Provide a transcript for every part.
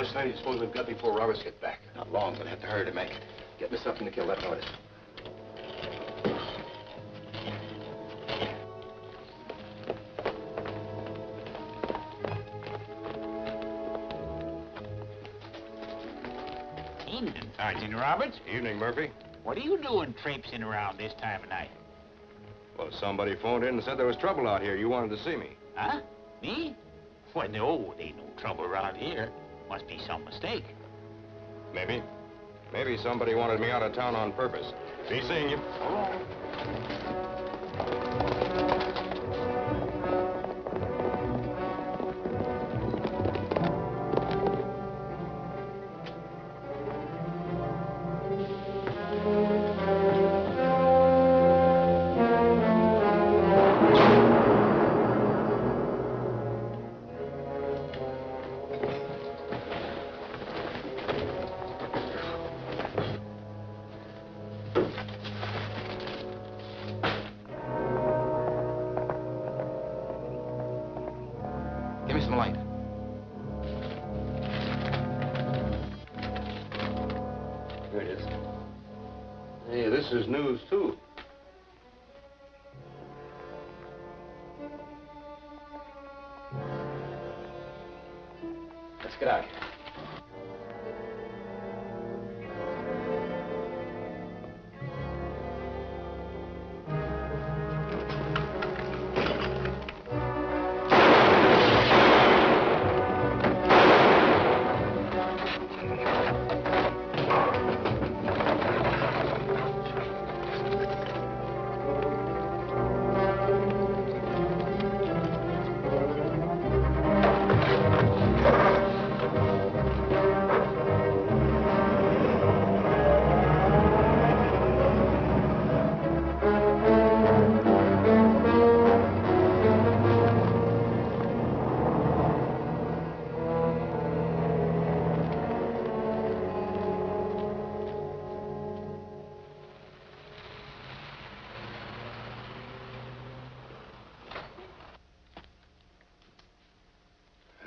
much time do you suppose we've got before Roberts get back? Not long. Gonna have to hurry to make it. Get me something to kill that noise. Evening, Sergeant Roberts. Evening, Murphy. What are you doing traipsing around this time of night? Well, somebody phoned in and said there was trouble out here. You wanted to see me. Huh? Me? Well, no, there ain't no trouble around here. Must be some mistake. Maybe. Maybe somebody wanted me out of town on purpose. Be seeing you. Oh. Give me some light. Here it is. Hey, this is news, too. Let's get out.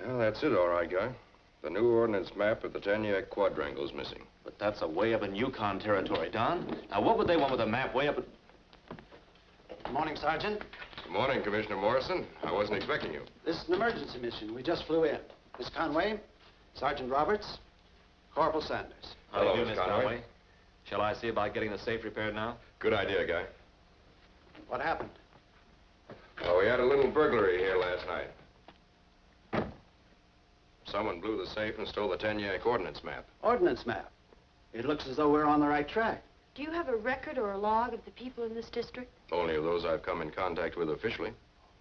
Well, that's it, all right, Guy. The new ordnance map of the Taniac Quadrangle's missing. But that's way up in Yukon territory, Don. Now, what would they want with a map way up at... Good morning, Sergeant. Good morning, Commissioner Morrison. I wasn't expecting you. This is an emergency mission. We just flew in. Miss Conway, Sergeant Roberts, Corporal Sanders. Hello, How do you do, Miss Miss Conway. Conway? Shall I see about getting the safe repaired now? Good idea, Guy. What happened? Well, we had a little burglary here last night. Someone blew the safe and stole the Taniac ordnance map. Ordnance map. It looks as though we're on the right track. Do you have a record or a log of the people in this district? Only of those I've come in contact with officially.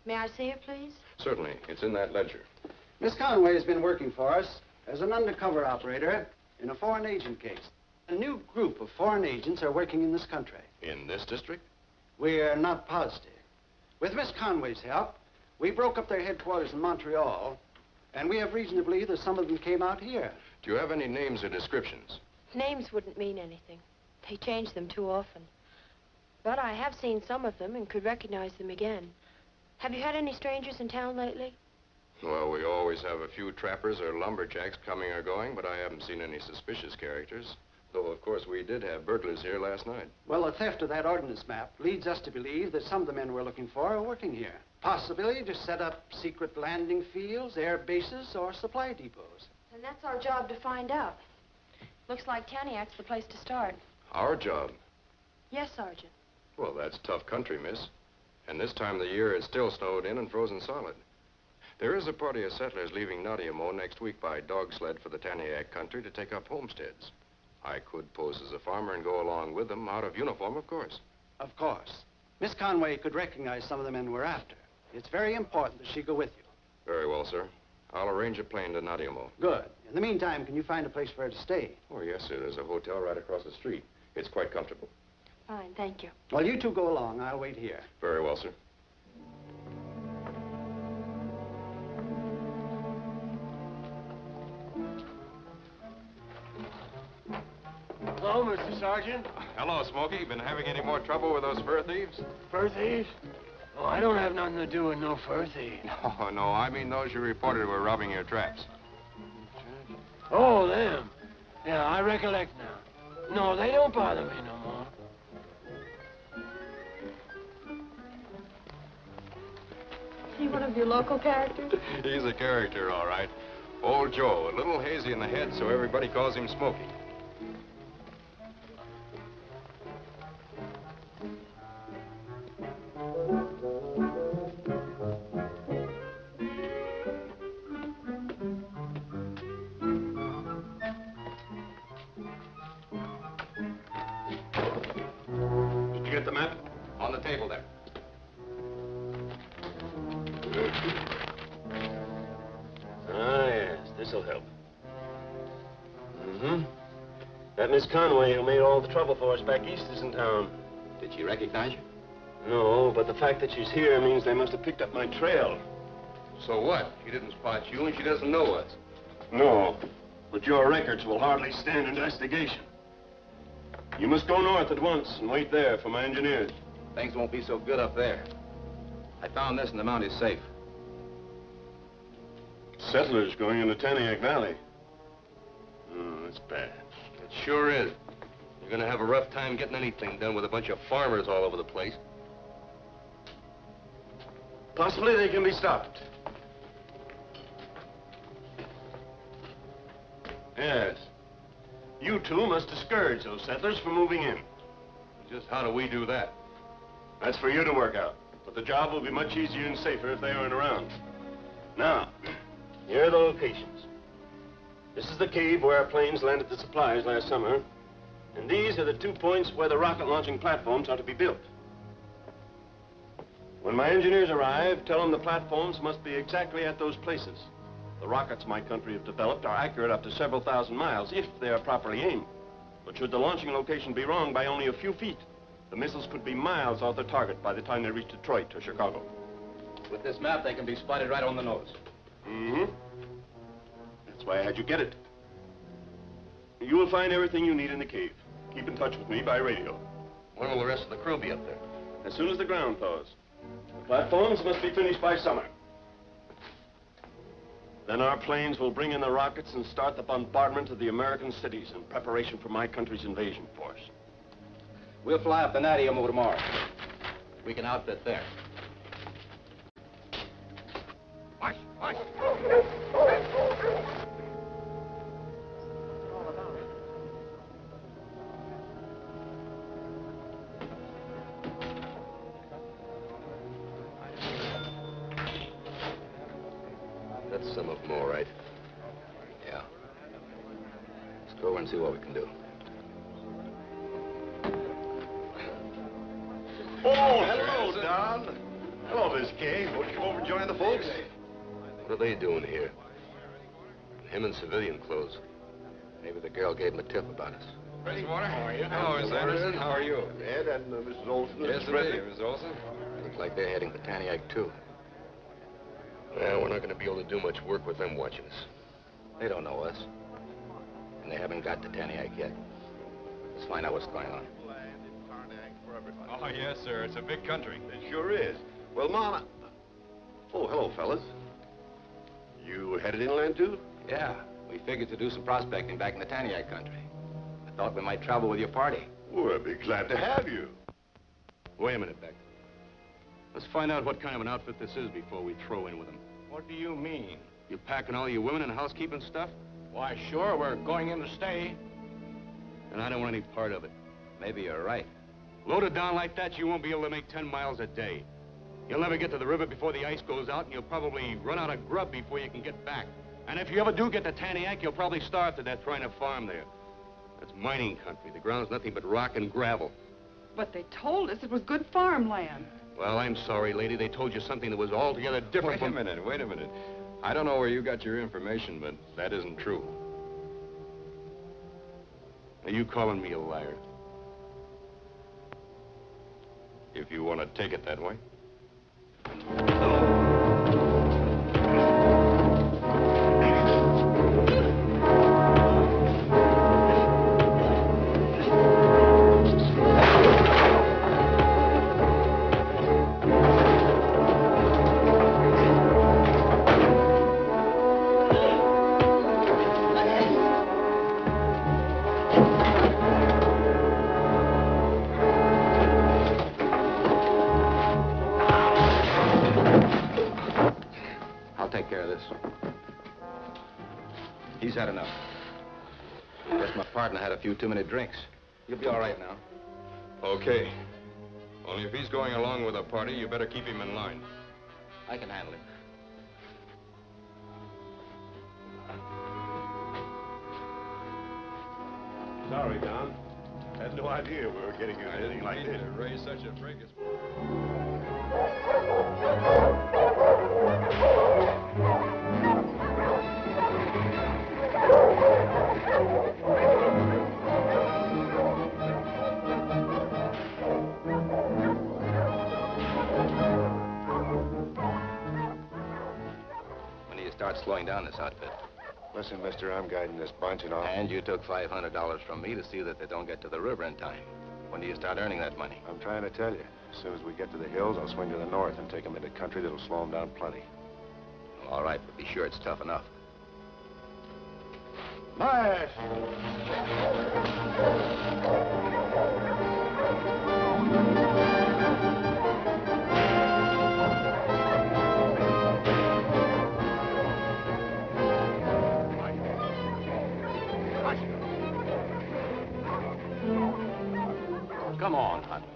May I see it, please? Certainly. It's in that ledger. Miss Conway has been working for us as an undercover operator in a foreign agent case. A new group of foreign agents are working in this country. In this district? We're not positive. With Miss Conway's help, we broke up their headquarters in Montreal, and we have reason to believe that some of them came out here. Do you have any names or descriptions? Names wouldn't mean anything. They change them too often. But I have seen some of them and could recognize them again. Have you had any strangers in town lately? Well, we always have a few trappers or lumberjacks coming or going, but I haven't seen any suspicious characters. Though, of course, we did have burglars here last night. Well, the theft of that ordnance map leads us to believe that some of the men we're looking for are working here. Possibly to set up secret landing fields, air bases, or supply depots. And that's our job to find out. Looks like Taniac's the place to start. Our job? Yes, Sergeant. Well, that's tough country, miss. And this time of the year, it's still snowed in and frozen solid. There is a party of settlers leaving Naughtyamo next week by dog sled for the Taniac country to take up homesteads. I could pose as a farmer and go along with them, out of uniform, of course. Of course. Miss Conway could recognize some of the men we're after. It's very important that she go with you. Very well, sir. I'll arrange a plane to Naughtyamo. Good. In the meantime, can you find a place for her to stay? Oh, yes, sir. There's a hotel right across the street. It's quite comfortable. Fine, thank you. Well, you two go along. I'll wait here. Very well, sir. Hello, Mr. Sergeant. Hello, Smokey. Been having any more trouble with those fur thieves? Fur thieves? Oh, I don't have nothing to do with no fur thieves. No, I mean those you reported were robbing your traps. Oh, them. Yeah, I recollect now. No, they don't bother me no more. Is he one of your local characters? He's a character, all right. Old Joe, a little hazy in the head, so everybody calls him Smokey. Did you get the map? On the table there. Ah, yes, this'll help. Mm-hmm. That Miss Conway who made all the trouble for us back east is in town. Did she recognize you? No, but the fact that she's here means they must have picked up my trail. So what? She didn't spot you and she doesn't know us. No, but your records will hardly stand investigation. You must go north at once and wait there for my engineers. Things won't be so good up there. I found this in the Mounties safe. Settlers going into Taniac Valley. Oh, that's bad. It sure is. You're gonna have a rough time getting anything done with a bunch of farmers all over the place. Possibly they can be stopped. Yes. You two must discourage those settlers from moving in. Just how do we do that? That's for you to work out. But the job will be much easier and safer if they aren't around. Now, here are the locations. This is the cave where our planes landed the supplies last summer. And these are the 2 points where the rocket launching platforms are to be built. When my engineers arrive, tell them the platforms must be exactly at those places. The rockets my country have developed are accurate up to several thousand miles if they are properly aimed. But should the launching location be wrong by only a few feet, the missiles could be miles off their target by the time they reach Detroit or Chicago. With this map, they can be spotted right on the nose. Mm-hmm. That's why I had you get it. You will find everything you need in the cave. Keep in touch with me by radio. When will the rest of the crew be up there? As soon as the ground thaws. The platforms must be finished by summer. Then our planes will bring in the rockets and start the bombardment of the American cities in preparation for my country's invasion force. We'll fly up to Nadiamo tomorrow. We can outfit there. Watch, watch. That's some of them, all right. Yeah. Let's go over and see what we can do. Oh, hello, Don. Hello, Miss Kay. Won't you come over and join the folks? What are they doing here? Him in civilian clothes. Maybe the girl gave him a tip about us. Bridgewater. How are you? Hello, Miss Anderson. How are you? Ed and Mrs. Olson. Yes, Mrs. Bradley. indeed, Miss Olson. Look like they're heading for Taniac, too. Well, we're not going to be able to do much work with them watching us. They don't know us. And they haven't got to Taniac yet. Let's find out what's going on. Oh, yes, sir. It's a big country. It sure is. Well, Mama... Oh, hello, fellas. You headed inland, too? Yeah, we figured to do some prospecting back in the Taniac country. I thought we might travel with your party. Well, I'd be glad to have you. Wait a minute, Beck. Let's find out what kind of an outfit this is before we throw in with them. What do you mean? You packing all your women and housekeeping stuff? Why, sure, we're going in to stay. And I don't want any part of it. Maybe you're right. Loaded down like that, you won't be able to make 10 miles a day. You'll never get to the river before the ice goes out, and you'll probably run out of grub before you can get back. And if you ever do get to Taniac, you'll probably starve to death trying to farm there. That's mining country. The ground's nothing but rock and gravel. But they told us it was good farmland. Well, I'm sorry, lady. They told you something that was altogether different from... Wait a minute. I don't know where you got your information, but that isn't true. Are you calling me a liar? If you want to take it that way. take care of this. He's had enough. Guess my partner had a few too many drinks. You'll be all right now. Okay. Only if he's going along with a party, you better keep him in line. I can handle him. Sorry, Don. Had no idea we were getting into anything like this. To raise such a fracas. When do you start slowing down this outfit? Listen, mister, I'm guiding this bunch and all. And you took $500 from me to see that they don't get to the river in time. When do you start earning that money? I'm trying to tell you. As soon as we get to the hills, I'll swing to the north and take them into country that'll slow them down plenty. Well, all right, but be sure it's tough enough. March! Come on, honey.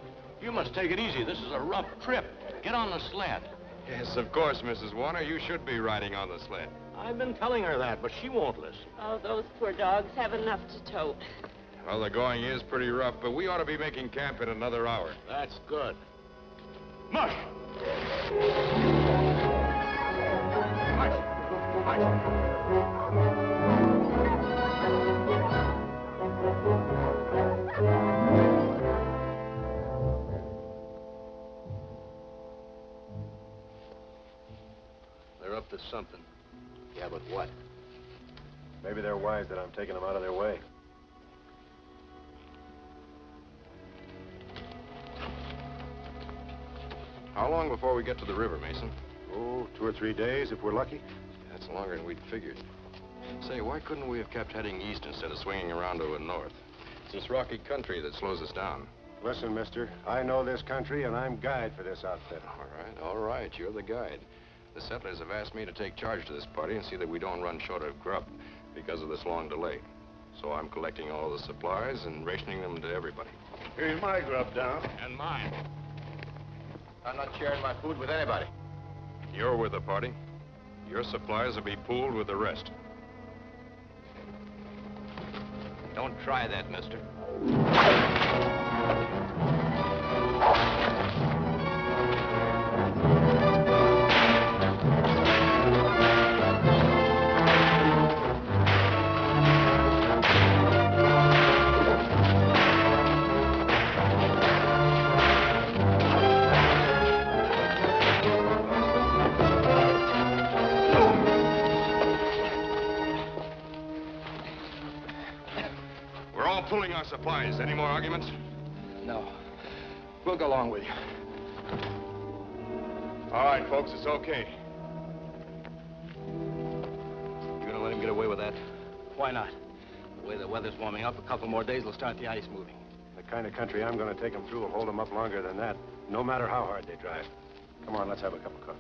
You must take it easy. This is a rough trip. Get on the sled. Yes, of course, Mrs. Warner. You should be riding on the sled. I've been telling her that, but she won't listen. Oh, those poor dogs have enough to tote. Well, the going is pretty rough, but we ought to be making camp in another hour. That's good. Mush! Mush! Mush! They're up to something. Yeah, but what? Maybe they're wise that I'm taking them out of their way. How long before we get to the river, Mason? Oh, 2 or 3 days if we're lucky. That's longer than we'd figured. Say, why couldn't we have kept heading east instead of swinging around to the north? It's this rocky country that slows us down. Listen, mister, I know this country and I'm guide for this outfit. All right, you're the guide. The settlers have asked me to take charge to this party and see that we don't run short of grub because of this long delay. So I'm collecting all the supplies and rationing them to everybody. Here's my grub, Don. And mine. I'm not sharing my food with anybody. You're with the party. Your supplies will be pooled with the rest. Don't try that, mister. Pulling our supplies. Any more arguments? No. We'll go along with you. All right, folks, it's okay. You gonna let him get away with that? Why not? The way the weather's warming up, a couple more days will start the ice moving. The kind of country I'm going to take them through will hold them up longer than that, no matter how hard they drive. Come on, let's have a cup of coffee.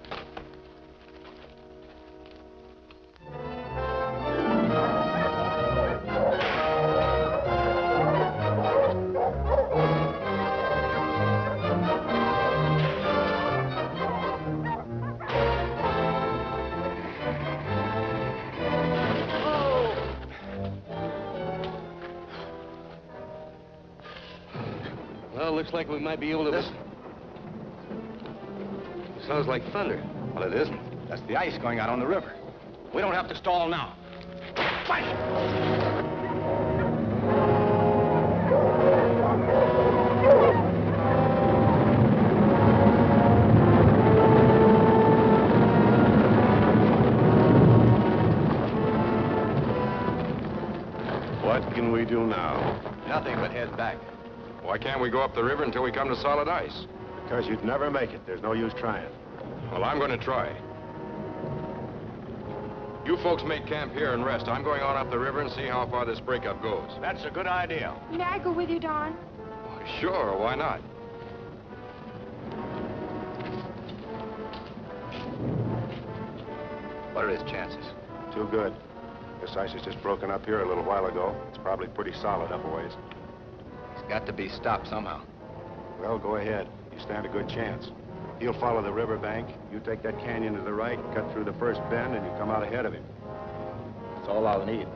Well, looks like we might be able to... Listen. Sounds like thunder. Well, it isn't. That's the ice going out on the river. We don't have to stall now. Fight! What can we do now? Nothing but head back. Why can't we go up the river until we come to solid ice? Because you'd never make it. There's no use trying. Well, I'm going to try. You folks make camp here and rest. I'm going on up the river and see how far this breakup goes. That's a good idea. May I go with you, Don? Sure, why not? What are his chances? Too good. This ice has just broken up here a little while ago. It's probably pretty solid up a ways. He's got to be stopped somehow. Well, go ahead. You stand a good chance. He'll follow the riverbank. You take that canyon to the right, cut through the first bend, and you come out ahead of him. That's all I'll need.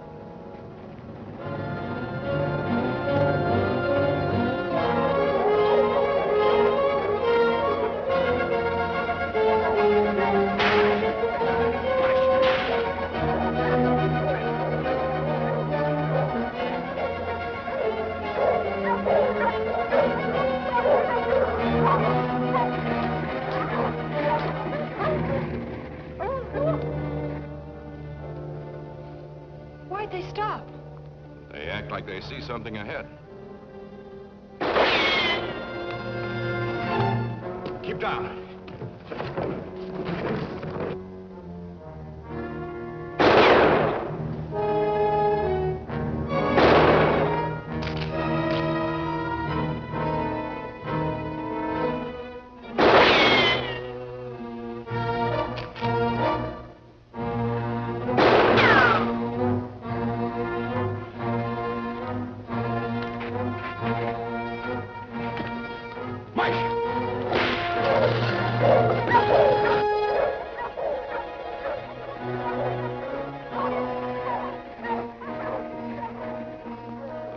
Why'd they stop? They act like they see something ahead. Keep down.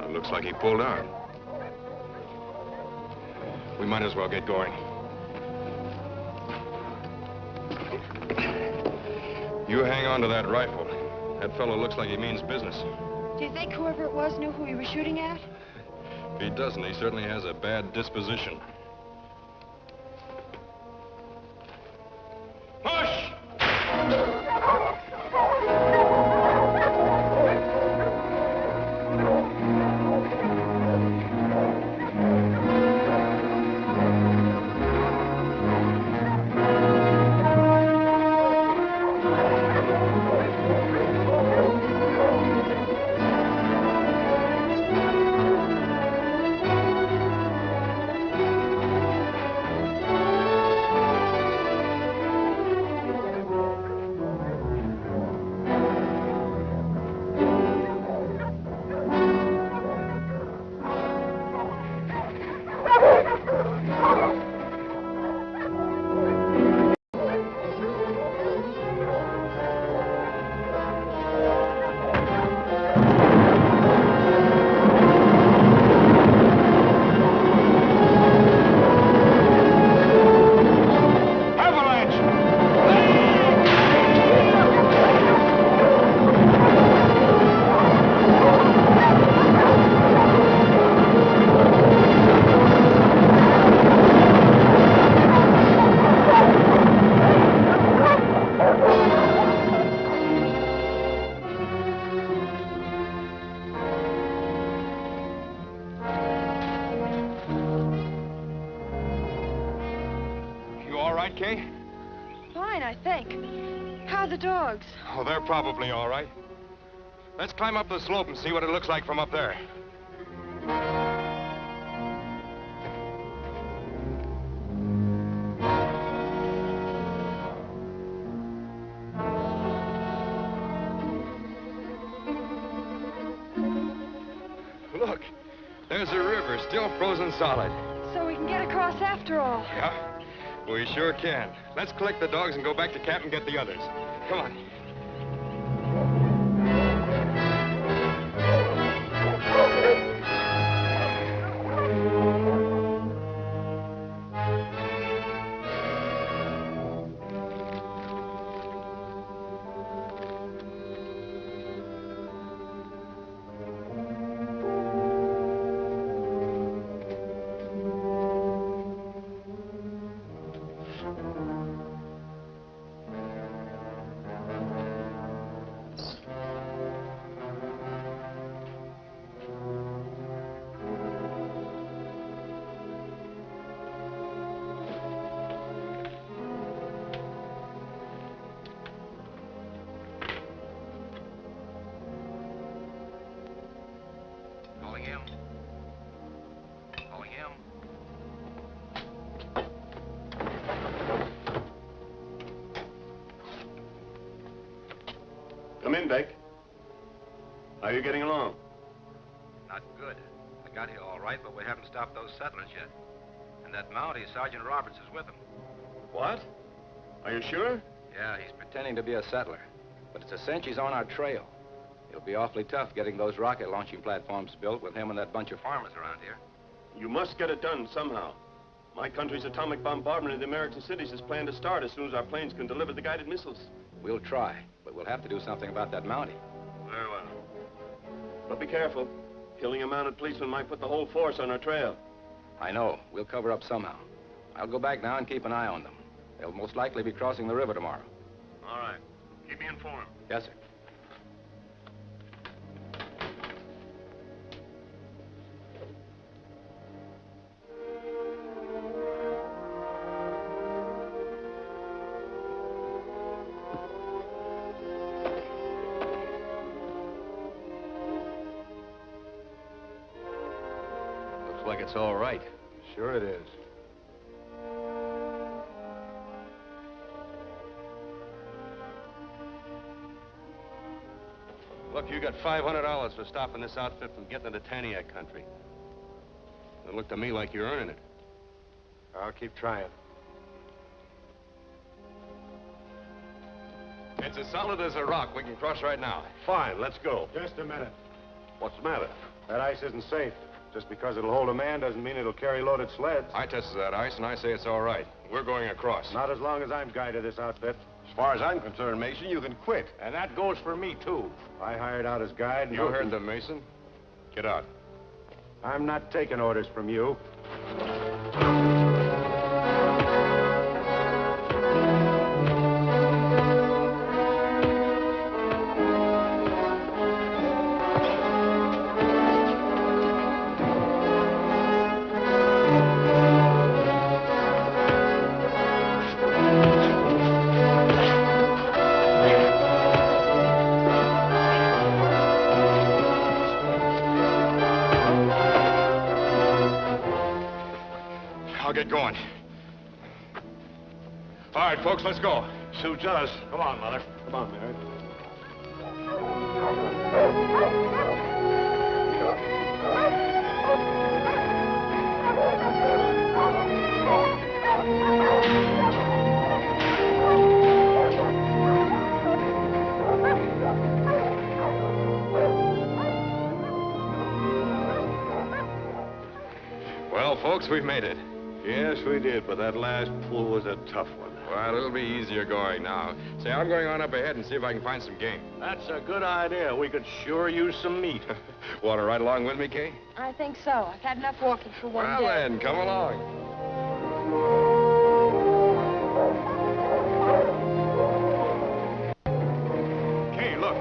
Looks like he pulled out. We might as well get going. You hang on to that rifle. That fellow looks like he means business. Do you think whoever it was knew who he was shooting at? If he doesn't, he certainly has a bad disposition. Push! Kay? Fine, I think. How are the dogs? Oh, they're probably all right. Let's climb up the slope and see what it looks like from up there. Look, there's a river, still frozen solid. So we can get across after all. Yeah, we sure can. Let's collect the dogs and go back to camp and get the others. Come on. Come in, Beck. How are you getting along? Not good. I got here all right, but we haven't stopped those settlers yet. And that Mountie, Sergeant Roberts, is with them. What? Are you sure? Yeah, he's pretending to be a settler. But it's a cinch he's on our trail. It'll be awfully tough getting those rocket launching platforms built with him and that bunch of farmers around here. You must get it done somehow. My country's atomic bombardment of the American cities is planned to start as soon as our planes can deliver the guided missiles. We'll try, but we'll have to do something about that Mountie. Very well. But be careful. Killing a mounted policeman might put the whole force on our trail. I know. We'll cover up somehow. I'll go back now and keep an eye on them. They'll most likely be crossing the river tomorrow. All right. Keep me informed. Yes, sir. Looks like it's all right. Sure it is. Look, you got $500 for stopping this outfit from getting into Taniac country. It looked to me like you're earning it. I'll keep trying. It's as solid as a rock. We can cross right now. Fine, let's go. Just a minute. What's the matter? That ice isn't safe. Just because it'll hold a man doesn't mean it'll carry loaded sleds. I tested that ice, and I say it's all right. We're going across. Not as long as I'm guide of this outfit. As far as I'm concerned, Mason, you can quit. And that goes for me, too. I hired out as guide. You heard them, Mason. Get out. I'm not taking orders from you. I'll get going. All right, folks, let's go. Suits us. Come on, Mother. Come on, Mary. Well, folks, we've made it. Yes, we did, but that last pull was a tough one. Well, it'll be easier going now. Say, I'm going on up ahead and see if I can find some game. That's a good idea. We could sure use some meat. Want to ride along with me, Kay? I think so. I've had enough walking for one Well, day. then, come along. Kay, look.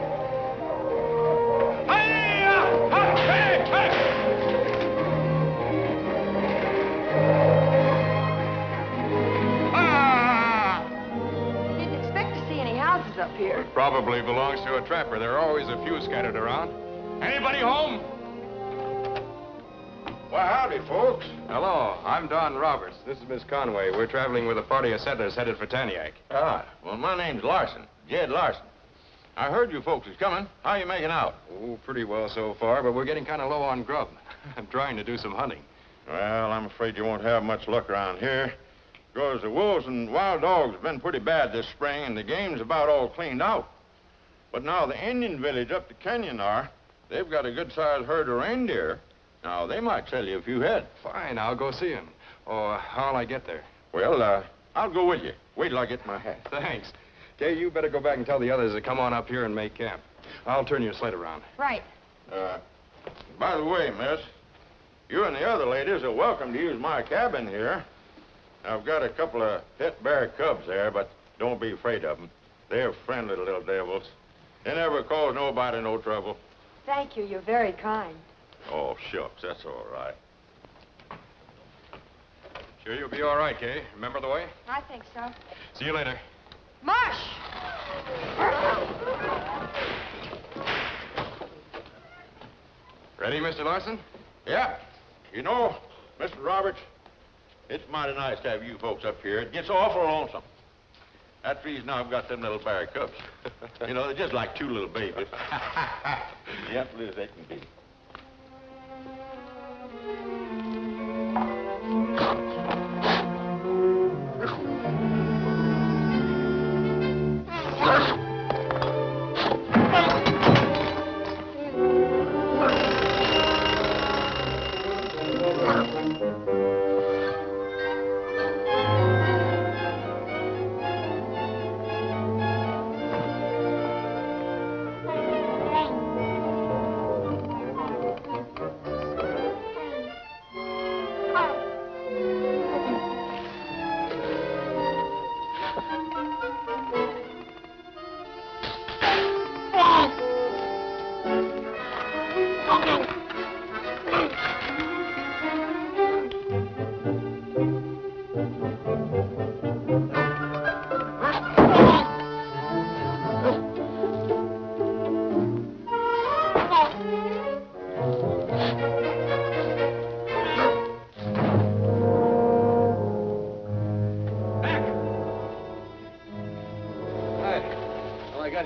Didn't expect to see any houses up here. It probably belongs to a trapper. There are always a few scattered around. Anybody home? Well, howdy, folks. Hello, I'm Don Roberts. This is Miss Conway. We're traveling with a party of settlers headed for Taniac. Ah, well, my name's Larson. Jed Larson. I heard you folks was coming. How are you making out? Oh, pretty well so far, but we're getting kind of low on grub. I'm trying to do some hunting. Well, I'm afraid you won't have much luck around here. Because the wolves and wild dogs have been pretty bad this spring, and the game's about all cleaned out. But now the Indian village up the canyon they've got a good-sized herd of reindeer. Now, they might sell you a few head. Fine, I'll go see him. Oh, how'll I get there? Well, I'll go with you. Wait till I get my hat. Thanks. Kay, you better go back and tell the others to come on up here and make camp. I'll turn your sled around. Right. By the way, miss, you and the other ladies are welcome to use my cabin here. I've got a couple of pet bear cubs there, but don't be afraid of them. They're friendly little devils. They never cause nobody no trouble. Thank you. You're very kind. Oh, shucks, that's all right. Sure you'll be all right, Kay? Remember the way? I think so. See you later. Marsh! Ready, Mr. Larson? Yeah. You know, Mr. Roberts, it's mighty nice to have you folks up here. It gets awful lonesome. That's the reason I've got them little bear cubs. You know, they're just like two little babies. Yep, little as they can be.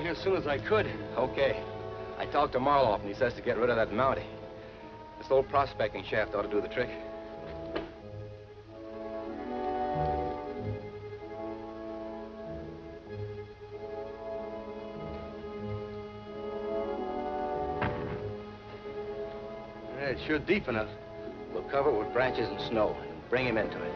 As soon as I could. Okay. I talked to Marloff, and he says to get rid of that Mountie. This old prospecting shaft ought to do the trick. Yeah, it's sure deep enough. We'll cover it with branches and snow and bring him into it.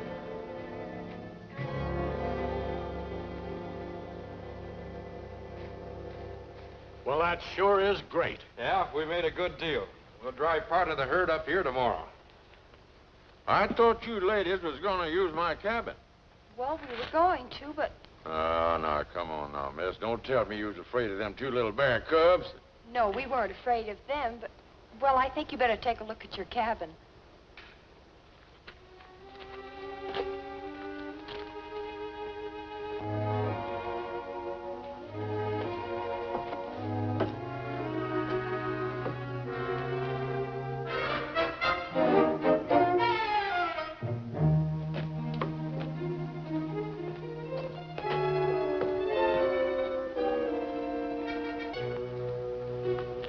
Well, that sure is great. Yeah, we made a good deal. We'll drive part of the herd up here tomorrow. I thought you ladies was gonna use my cabin. Well, we were going to, but... Oh, now, come on now, miss. Don't tell me you was afraid of them two little bear cubs. No, we weren't afraid of them, but... Well, I think you better take a look at your cabin.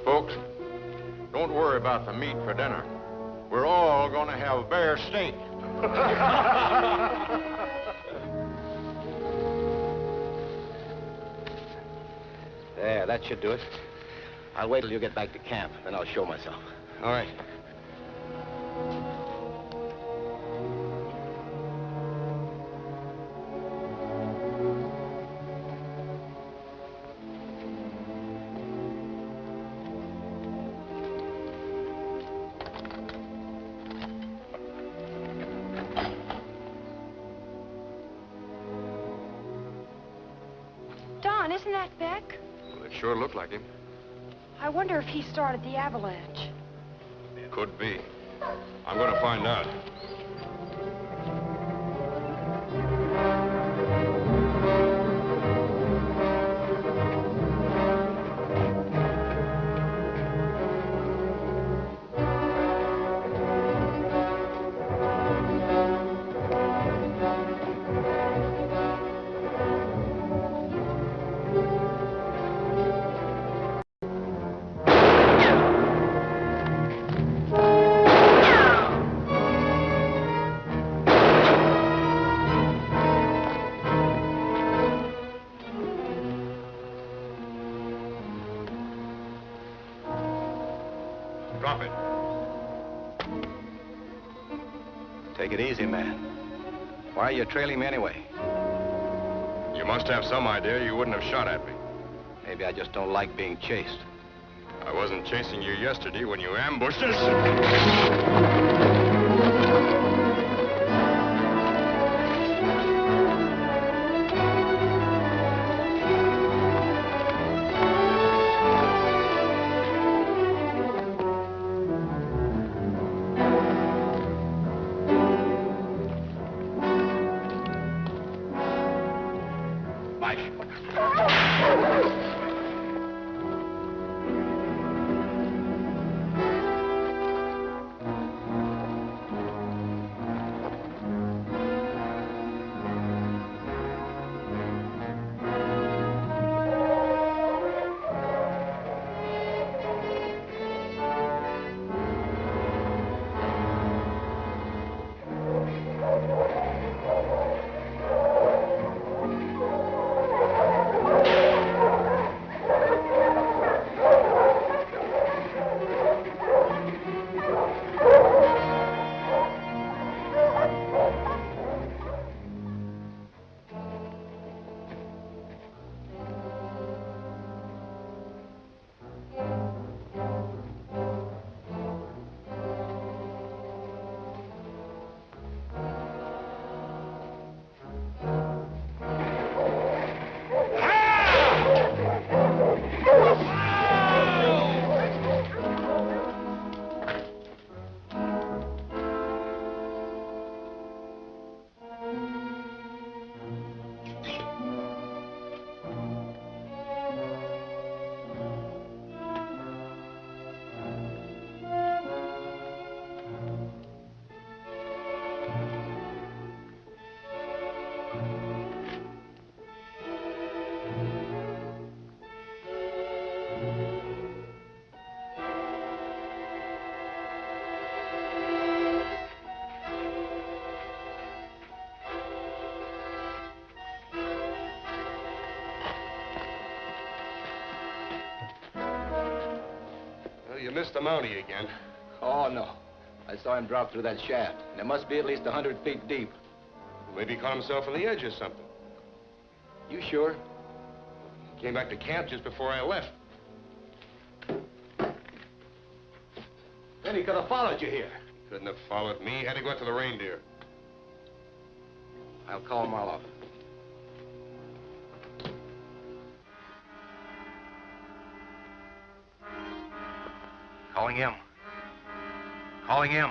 Folks, don't worry about the meat for dinner. We're all gonna have bear steak. There, that should do it. I'll wait till you get back to camp, then I'll show myself. All right. Don, isn't that Beck? Well, it sure looked like him. I wonder if he started the avalanche. Could be. I'm going to find out. Drop it. Take it easy, man. Why are you trailing me anyway? You must have some idea you wouldn't have shot at me. Maybe I just don't like being chased. I wasn't chasing you yesterday when you ambushed us. missed the Mountie again. Oh, no. I saw him drop through that shaft, and it must be at least 100 feet deep. Maybe he caught himself on the edge or something. You sure? Came back to camp just before I left. Then he could have followed you here. Couldn't have followed me. Had to go out to the reindeer. I'll call Marlowe. Calling him. Calling him.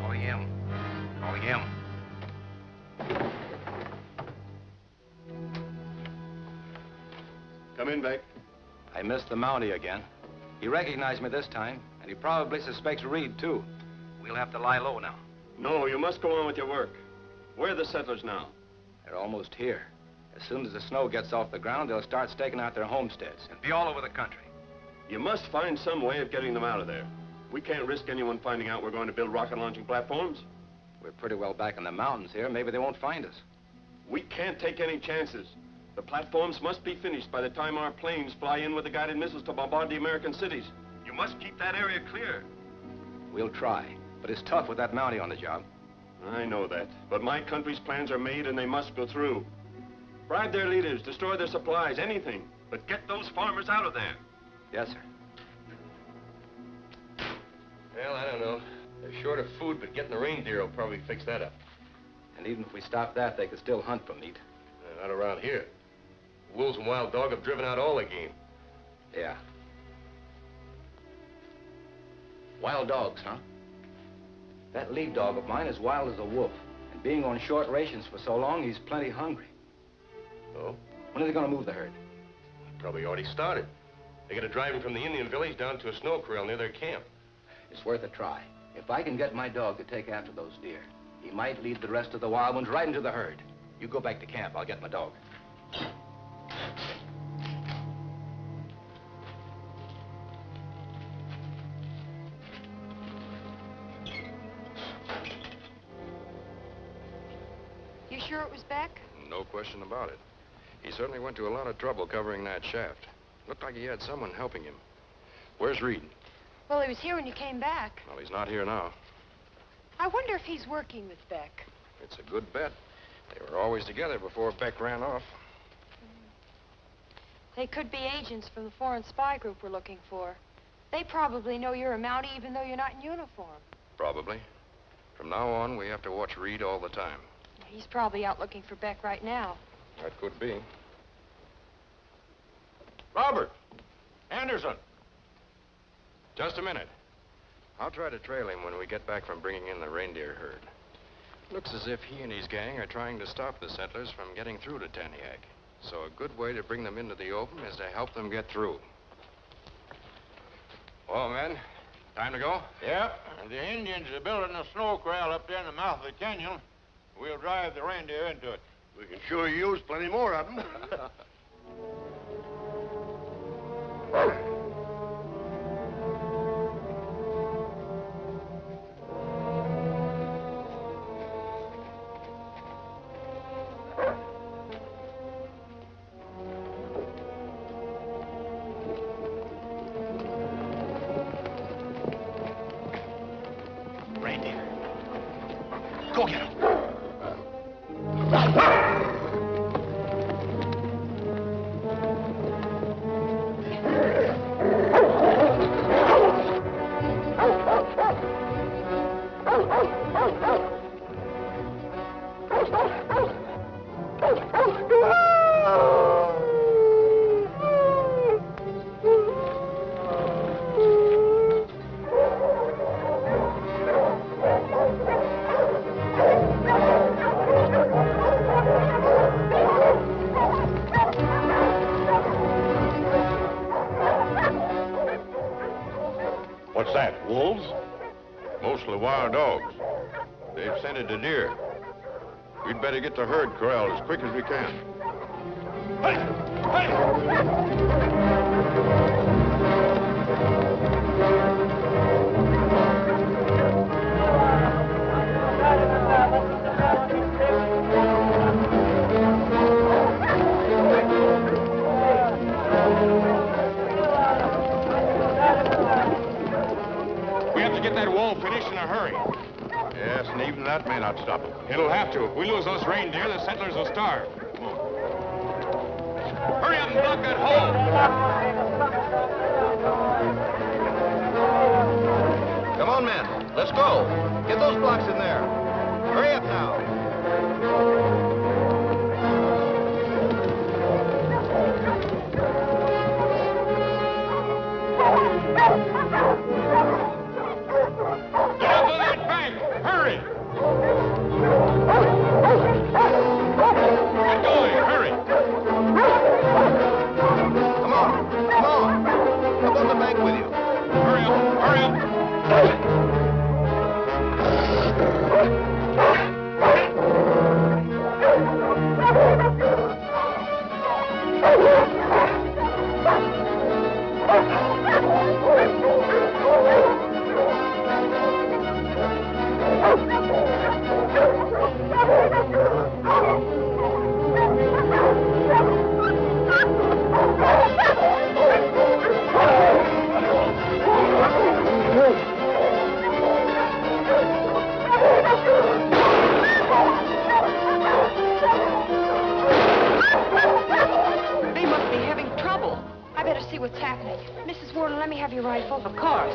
Calling him. Calling him. Come in, Beck. I missed the Mountie again. He recognized me this time, and he probably suspects Reed, too. We'll have to lie low now. No, you must go on with your work. Where are the settlers now? They're almost here. As soon as the snow gets off the ground, they'll start staking out their homesteads and be all over the country. You must find some way of getting them out of there. We can't risk anyone finding out we're going to build rocket launching platforms. We're pretty well back in the mountains here. Maybe they won't find us. We can't take any chances. The platforms must be finished by the time our planes fly in with the guided missiles to bombard the American cities. You must keep that area clear. We'll try, but it's tough with that Mountie on the job. I know that, but my country's plans are made and they must go through. Bribe their leaders, destroy their supplies, anything. But get those farmers out of there. Yes, sir. Well, I don't know. They're short of food, but getting the reindeer will probably fix that up. And even if we stop that, they could still hunt for meat. Not around here. Wolves and wild dog have driven out all the game. Yeah. Wild dogs, huh? That lead dog of mine is wild as a wolf. And being on short rations for so long, he's plenty hungry. Oh? When are they going to move the herd? Probably already started. They got to drive him from the Indian village down to a snow corral near their camp. It's worth a try. If I can get my dog to take after those deer, he might lead the rest of the wild ones right into the herd. You go back to camp. I'll get my dog. You sure it was Beck? No question about it. He certainly went to a lot of trouble covering that shaft. Looked like he had someone helping him. Where's Reed? Well, he was here when you came back. Well, he's not here now. I wonder if he's working with Beck. It's a good bet. They were always together before Beck ran off. They could be agents from the foreign spy group we're looking for. They probably know you're a Mountie even though you're not in uniform. Probably. From now on, we have to watch Reed all the time. He's probably out looking for Beck right now. That could be. Robert! Anderson! Just a minute. I'll try to trail him when we get back from bringing in the reindeer herd. Looks as if he and his gang are trying to stop the settlers from getting through to Taniak. So a good way to bring them into the open is to help them get through. Well, men, time to go? Yep. And the Indians are building a snow corral up there in the mouth of the canyon. We'll drive the reindeer into it. We can sure use plenty more of them. Reindeer. Go get him. What's that, wolves? Mostly wild dogs. They've scented the deer. We'd better get the herd corralled as quick as we can. Hey! a hurry. Yes, and even that may not stop it. It'll have to. If we lose those reindeer, the settlers will starve. Come on. Hurry up and block that hole! Come on, men. Let's go. Get those blocks in there. Hurry up now. Get up on that bank! Hurry! Get going! Hurry! Come on. Come on. Up on the bank with you. Hurry up! Hurry up! They must be having trouble. I better see what's happening. Mrs. Warden, let me have your rifle. Of course.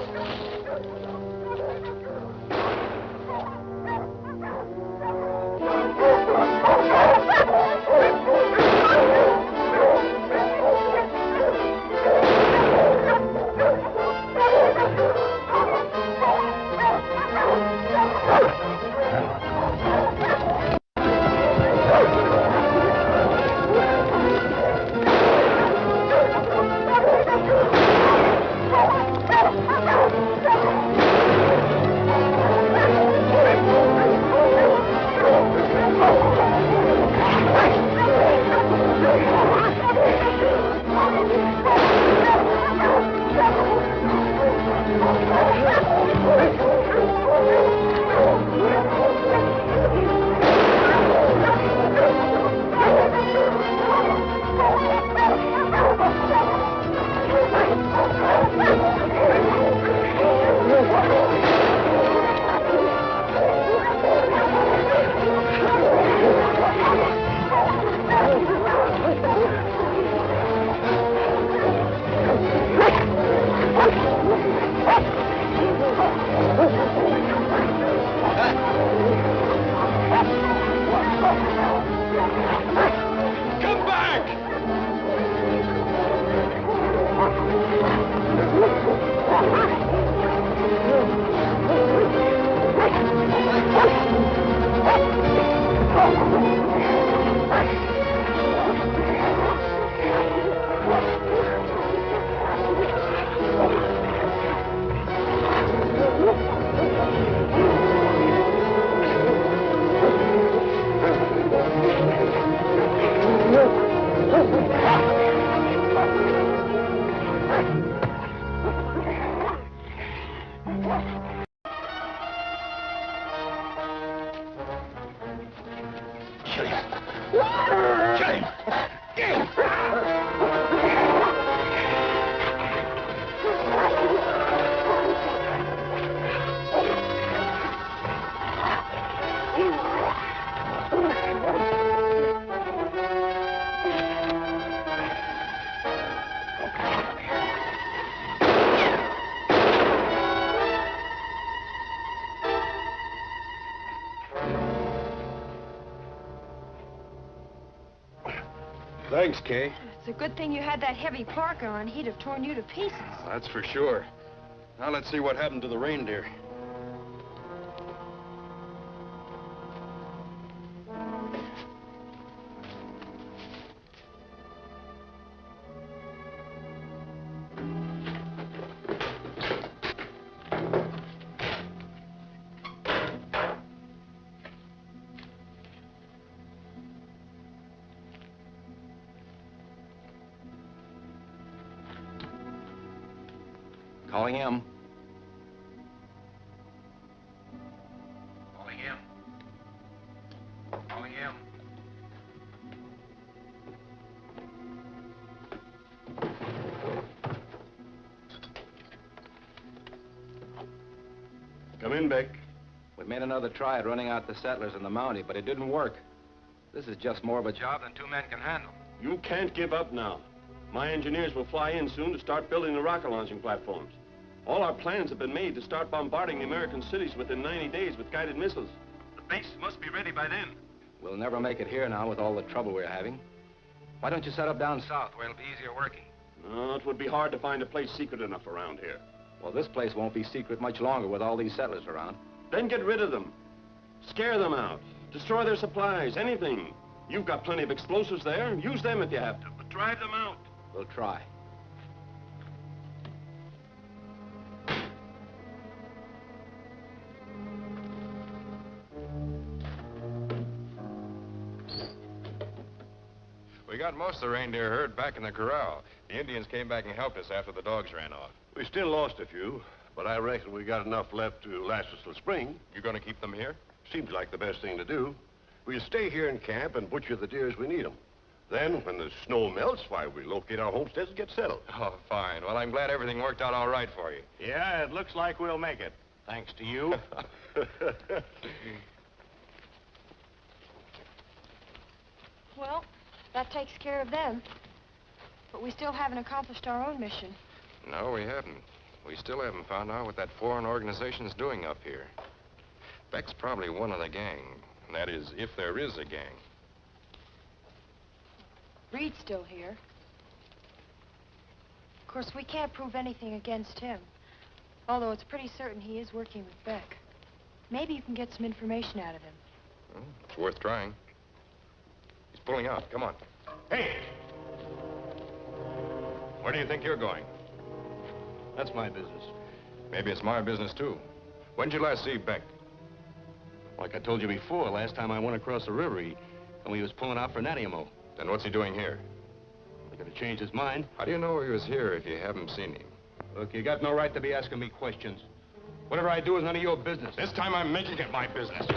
Come back! Thanks, Kay. It's a good thing you had that heavy parka on. He'd have torn you to pieces. That's for sure. Now let's see what happened to the reindeer. Calling him. Calling him. Calling him. Come in, Beck. We made another try at running out the settlers in the Mountie, but it didn't work. This is just more of a job than 2 men can handle. You can't give up now. My engineers will fly in soon to start building the rocket launching platforms. All our plans have been made to start bombarding the American cities within 90 days with guided missiles. The base must be ready by then. We'll never make it here now with all the trouble we're having. Why don't you set up down south where it'll be easier working? No, it would be hard to find a place secret enough around here. Well, this place won't be secret much longer with all these settlers around. Then get rid of them. Scare them out. Destroy their supplies, anything. You've got plenty of explosives there. Use them if you have to, but drive them out. We'll try. We got most of the reindeer herd back in the corral. The Indians came back and helped us after the dogs ran off. We still lost a few, but I reckon we got enough left to last us till spring. You gonna keep them here? Seems like the best thing to do. We'll stay here in camp and butcher the deer as we need them. Then, when the snow melts, why, we locate our homesteads and get settled. Oh, fine. Well, I'm glad everything worked out all right for you. Yeah, it looks like we'll make it. Thanks to you. Well, that takes care of them. But we still haven't accomplished our own mission. No, we haven't. We still haven't found out what that foreign organization's doing up here. Beck's probably one of the gang. That is, if there is a gang. Reed's still here. Of course, we can't prove anything against him. Although it's pretty certain he is working with Beck. Maybe you can get some information out of him. Well, it's worth trying. He's pulling out. Come on. Hey! Where do you think you're going? That's my business. Maybe it's my business, too. When'd you last see Beck? Like I told you before, last time I went across the river, he was pulling out for Natiamo. Then what's he doing here? He could have changed his mind. How do you know he was here if you haven't seen him? Look, you got no right to be asking me questions. Whatever I do is none of your business. This time I'm making it my business.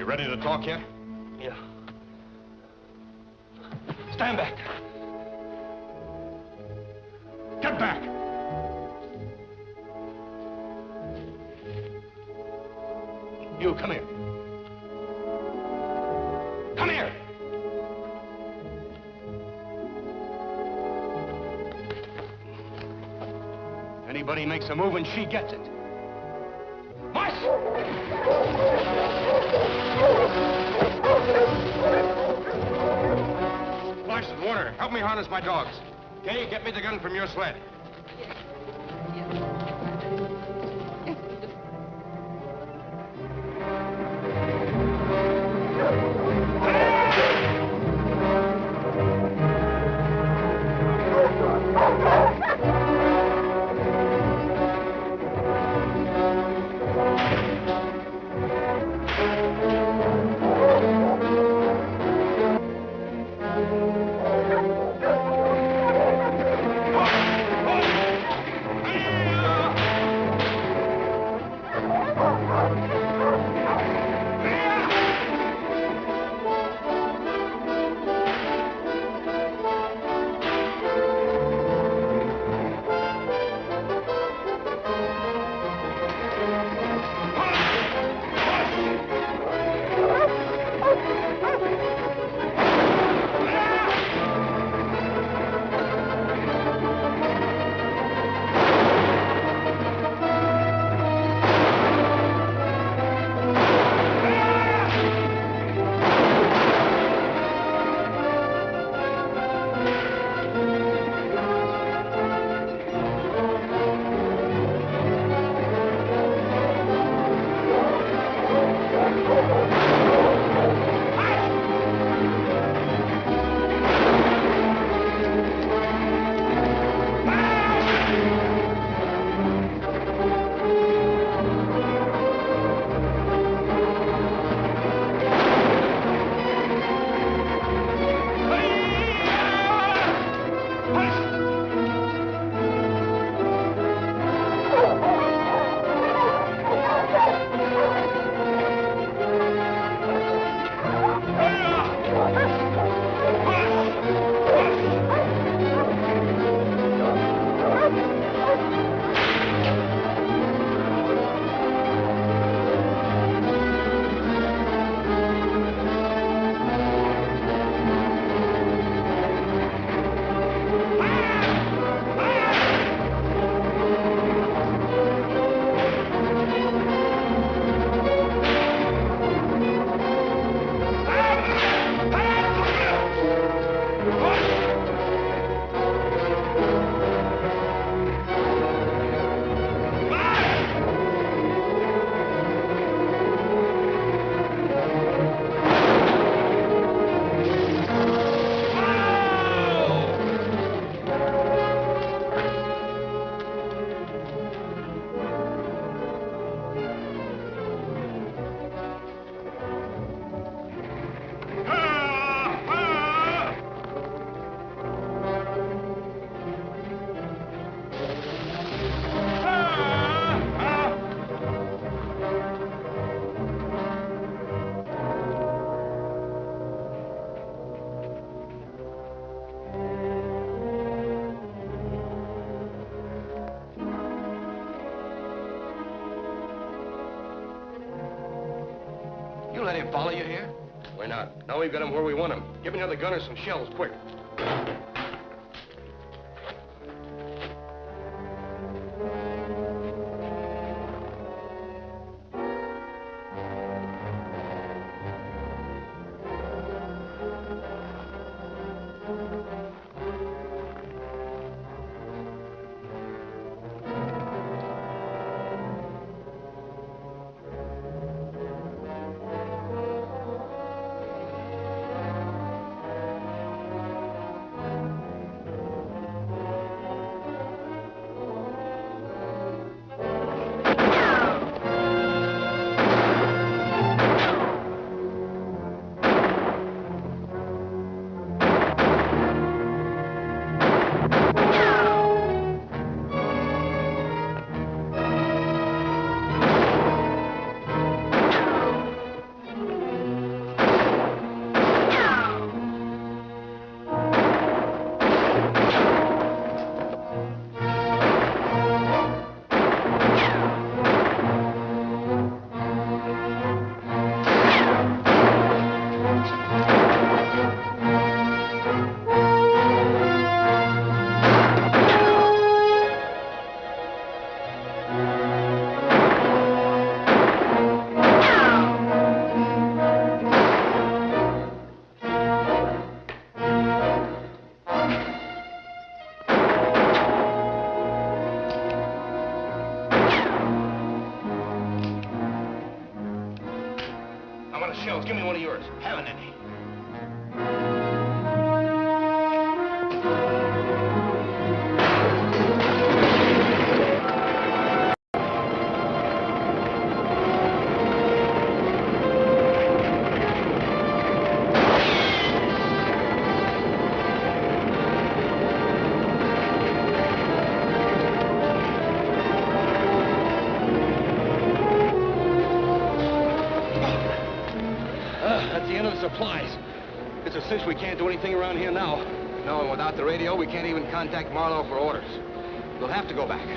Ready to talk yet? Yeah. Stand back. Get back! You, come here. Come here! Anybody makes a move and she gets it. March! Larson, Warner, help me harness my dogs. Kay, get me the gun from your sled. follow you here? Why not? Now we've got him where we want him. Give me another gun and some shells, quick. Shells, give me one of yours. Haven't any. That's the end of the supplies. It's a cinch we can't do anything around here now. No, and without the radio, we can't even contact Marlowe for orders. We'll have to go back.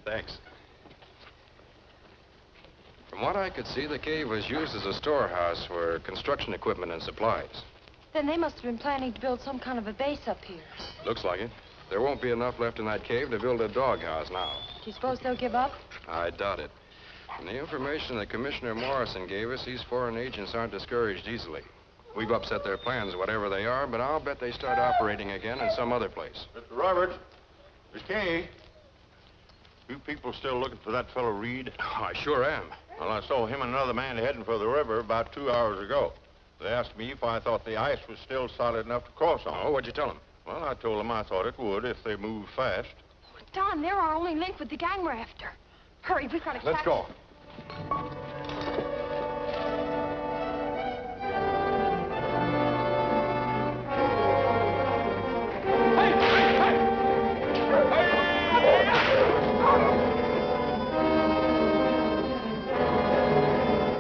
Thanks. From what I could see, the cave was used as a storehouse for construction equipment and supplies. Then they must have been planning to build some kind of a base up here. Looks like it. There won't be enough left in that cave to build a doghouse now. Do you suppose they'll give up? I doubt it. From the information that Commissioner Morrison gave us, these foreign agents aren't discouraged easily. We've upset their plans, whatever they are, but I'll bet they start operating again in some other place. Mr. Roberts, Miss Kay, you people still looking for that fellow Reed? Oh, I sure am. Well, I saw him and another man heading for the river about 2 hours ago. They asked me if I thought the ice was still solid enough to cross on. Oh, what'd you tell them? Well, I told them I thought it would if they moved fast. Don, they're our only link with the gang we're after. Hurry, we've got to Let's catch go.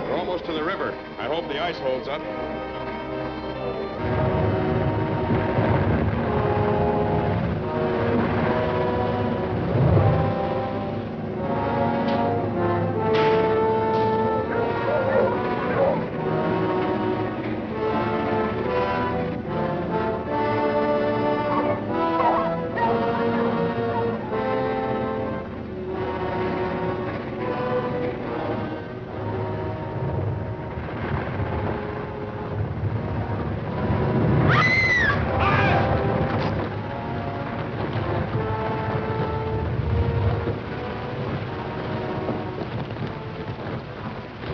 We're almost to the river. I hope the ice holds up.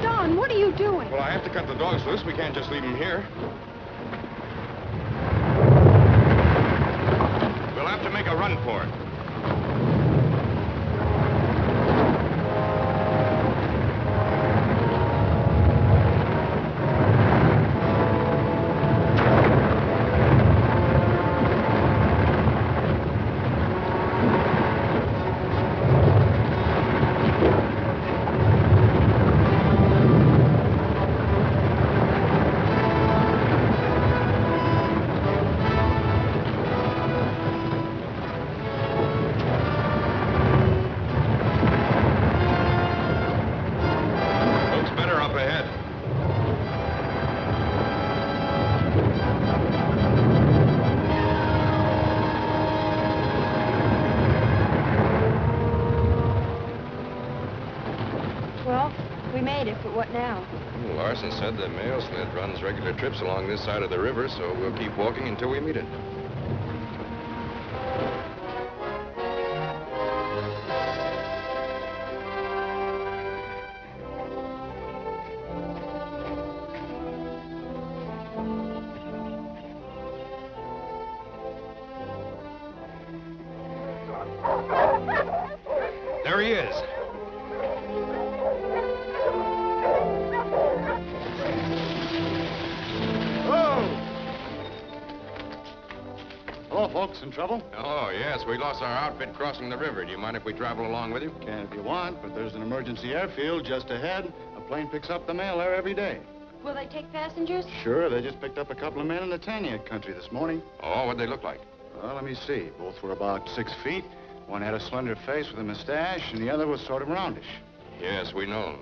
Don, what are you doing? Well, I have to cut the dogs loose. We can't just leave them here. made it, but what now? Well, Larson said the mail sled runs regular trips along this side of the river, so we'll keep walking until we meet it. There he is. Hello, folks. In trouble? Oh, yes. We lost our outfit crossing the river. Do you mind if we travel along with you? Can if you want, but there's an emergency airfield just ahead. A plane picks up the mail there every day. Will they take passengers? Sure, they just picked up a couple of men in the Taniac country this morning. Oh, what'd they look like? Well, let me see. Both were about 6 feet. One had a slender face with a mustache, and the other was sort of roundish. Yes, we know.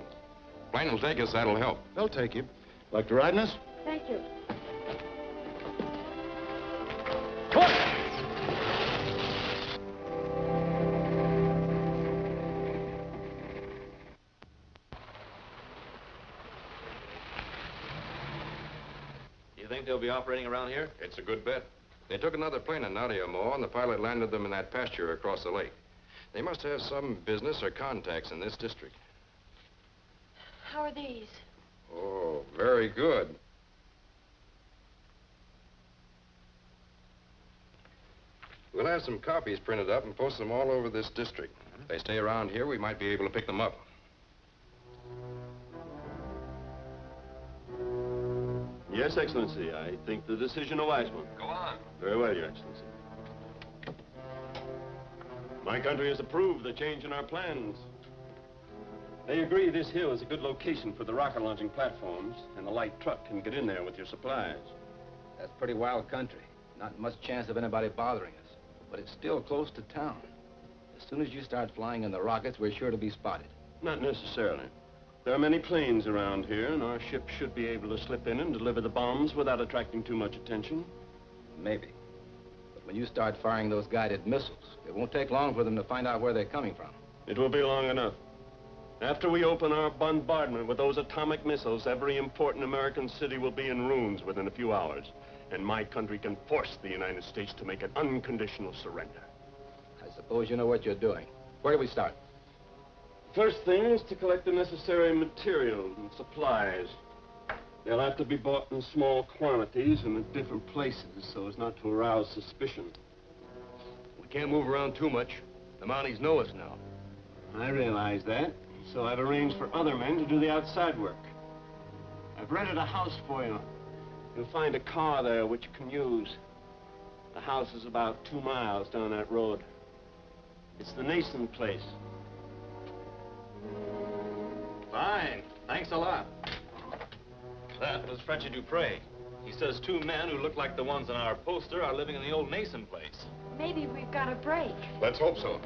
Plane will take us. That'll help. They'll take you. Like to ride in us? Thank you. You think they'll be operating around here? It's a good bet. They took another plane in Nadia, and the pilot landed them in that pasture across the lake. They must have some business or contacts in this district. How are these? Oh, very good. We'll have some copies printed up and post them all over this district. If they stay around here, we might be able to pick them up. Yes, Excellency. I think the decision a wise one. Go on. Very well, Your Excellency. My country has approved the change in our plans. They agree this hill is a good location for the rocket launching platforms, and the light truck can get in there with your supplies. That's pretty wild country. Not much chance of anybody bothering us. But it's still close to town. As soon as you start flying in the rockets, we're sure to be spotted. Not necessarily. There are many planes around here, and our ship should be able to slip in and deliver the bombs without attracting too much attention. Maybe. But when you start firing those guided missiles, it won't take long for them to find out where they're coming from. It will be long enough. After we open our bombardment with those atomic missiles, every important American city will be in ruins within a few hours. And my country can force the United States to make an unconditional surrender. I suppose you know what you're doing. Where do we start? First thing is to collect the necessary materials and supplies. They'll have to be bought in small quantities and at different places so as not to arouse suspicion. We can't move around too much. The Mounties know us now. I realize that, so I've arranged for other men to do the outside work. I've rented a house for you. You'll find a car there which you can use. The house is about 2 miles down that road. It's the Nason place. Fine. Thanks a lot. That was Frenchy Dupre. He says 2 men who look like the ones on our poster are living in the old Nason place. Maybe we've got a break. Let's hope so.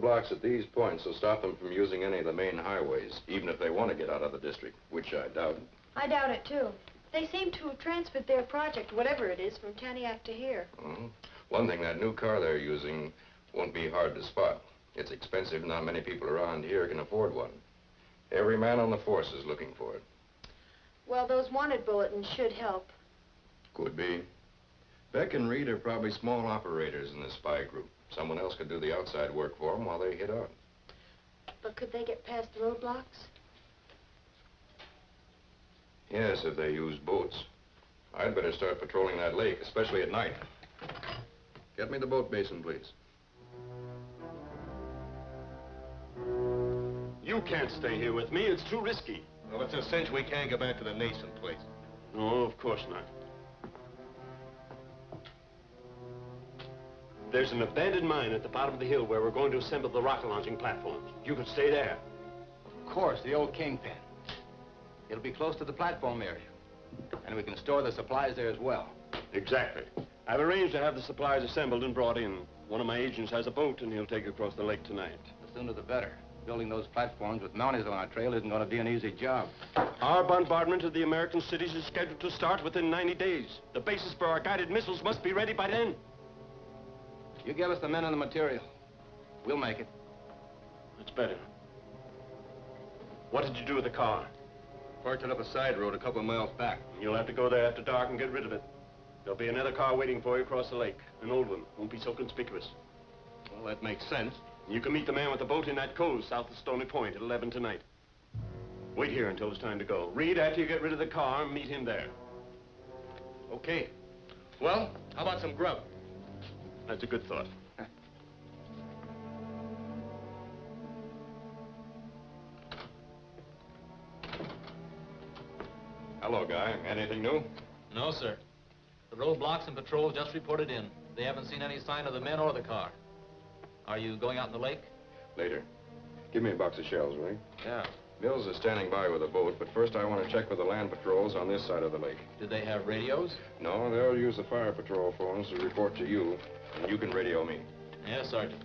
roadblocks at these points will stop them from using any of the main highways, even if they want to get out of the district, which I doubt. I doubt it, too. They seem to have transferred their project, whatever it is, from Taniac to here. One thing, that new car they're using won't be hard to spot. It's expensive. Not many people around here can afford one. Every man on the force is looking for it. Well, those wanted bulletins should help. Could be. Beck and Reed are probably small operators in this spy group. Someone else could do the outside work for them while they hid out. But could they get past the roadblocks? Yes, if they use boats. I'd better start patrolling that lake, especially at night. Get me the boat basin, please. You can't stay here with me. It's too risky. Well, it's a cinch we can't go back to the Nason place. No, of course not. There's an abandoned mine at the bottom of the hill where we're going to assemble the rocket launching platforms. You could stay there. Of course, the old kingpin. It'll be close to the platform area. And we can store the supplies there as well. Exactly. I've arranged to have the supplies assembled and brought in. One of my agents has a boat, and he'll take it across the lake tonight. The sooner the better. Building those platforms with Mounties on our trail isn't going to be an easy job. Our bombardment of the American cities is scheduled to start within 90 days. The basis for our guided missiles must be ready by then. You give us the men and the material. We'll make it. That's better. What did you do with the car? Parked it up a side road a couple of miles back. You'll have to go there after dark and get rid of it. There'll be another car waiting for you across the lake. An old one. Won't be so conspicuous. Well, that makes sense. You can meet the man with the boat in that cove south of Stony Point at 11 tonight. Wait here until it's time to go. Reed, after you get rid of the car, meet him there. Okay. Well, how about some grub? That's a good thought. Hello, Guy. Anything new? No, sir. The roadblocks and patrol just reported in. They haven't seen any sign of the men or the car. Are you going out in the lake? Later. Give me a box of shells, will you? Yeah. Mills is standing by with a boat, but first I want to check with the land patrols on this side of the lake. Do they have radios? No, they'll use the fire patrol phones to report to you, and you can radio me. Yes, Sergeant.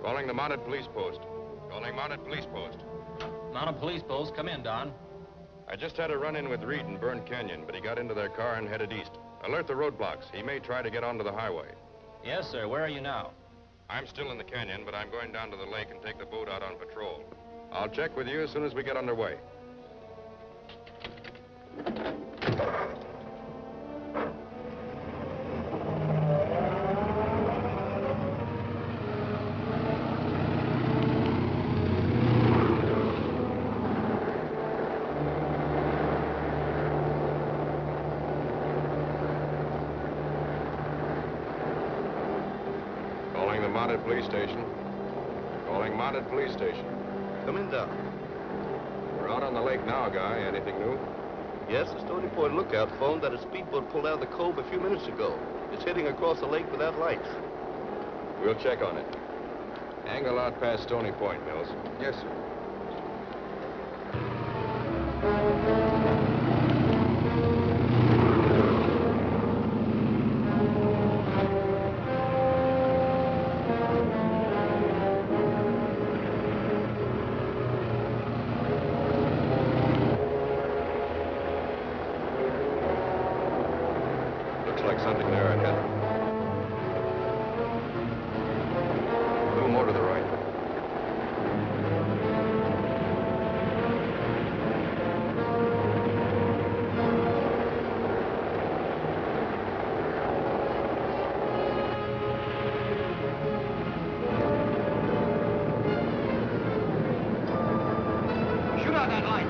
Calling the mounted police post. Calling mounted police post. Mounted police post, come in, Don. I just had a run-in with Reed in Burn Canyon, but he got into their car and headed east. Alert the roadblocks. He may try to get onto the highway. Yes, sir. Where are you now? I'm still in the canyon, but I'm going down to the lake and take the boat out on patrol. I'll check with you as soon as we get underway. Calling the mounted police station. Calling mounted police station. Come in, Doc. We're out on the lake now, Guy. Anything new? Yes, the Stony Point lookout phoned that a speedboat pulled out of the cove a few minutes ago. It's heading across the lake without lights. We'll check on it. Angle out past Stony Point, Mills. Yes, sir. Looks like something there ahead. A little more to the right. Shoot out that light.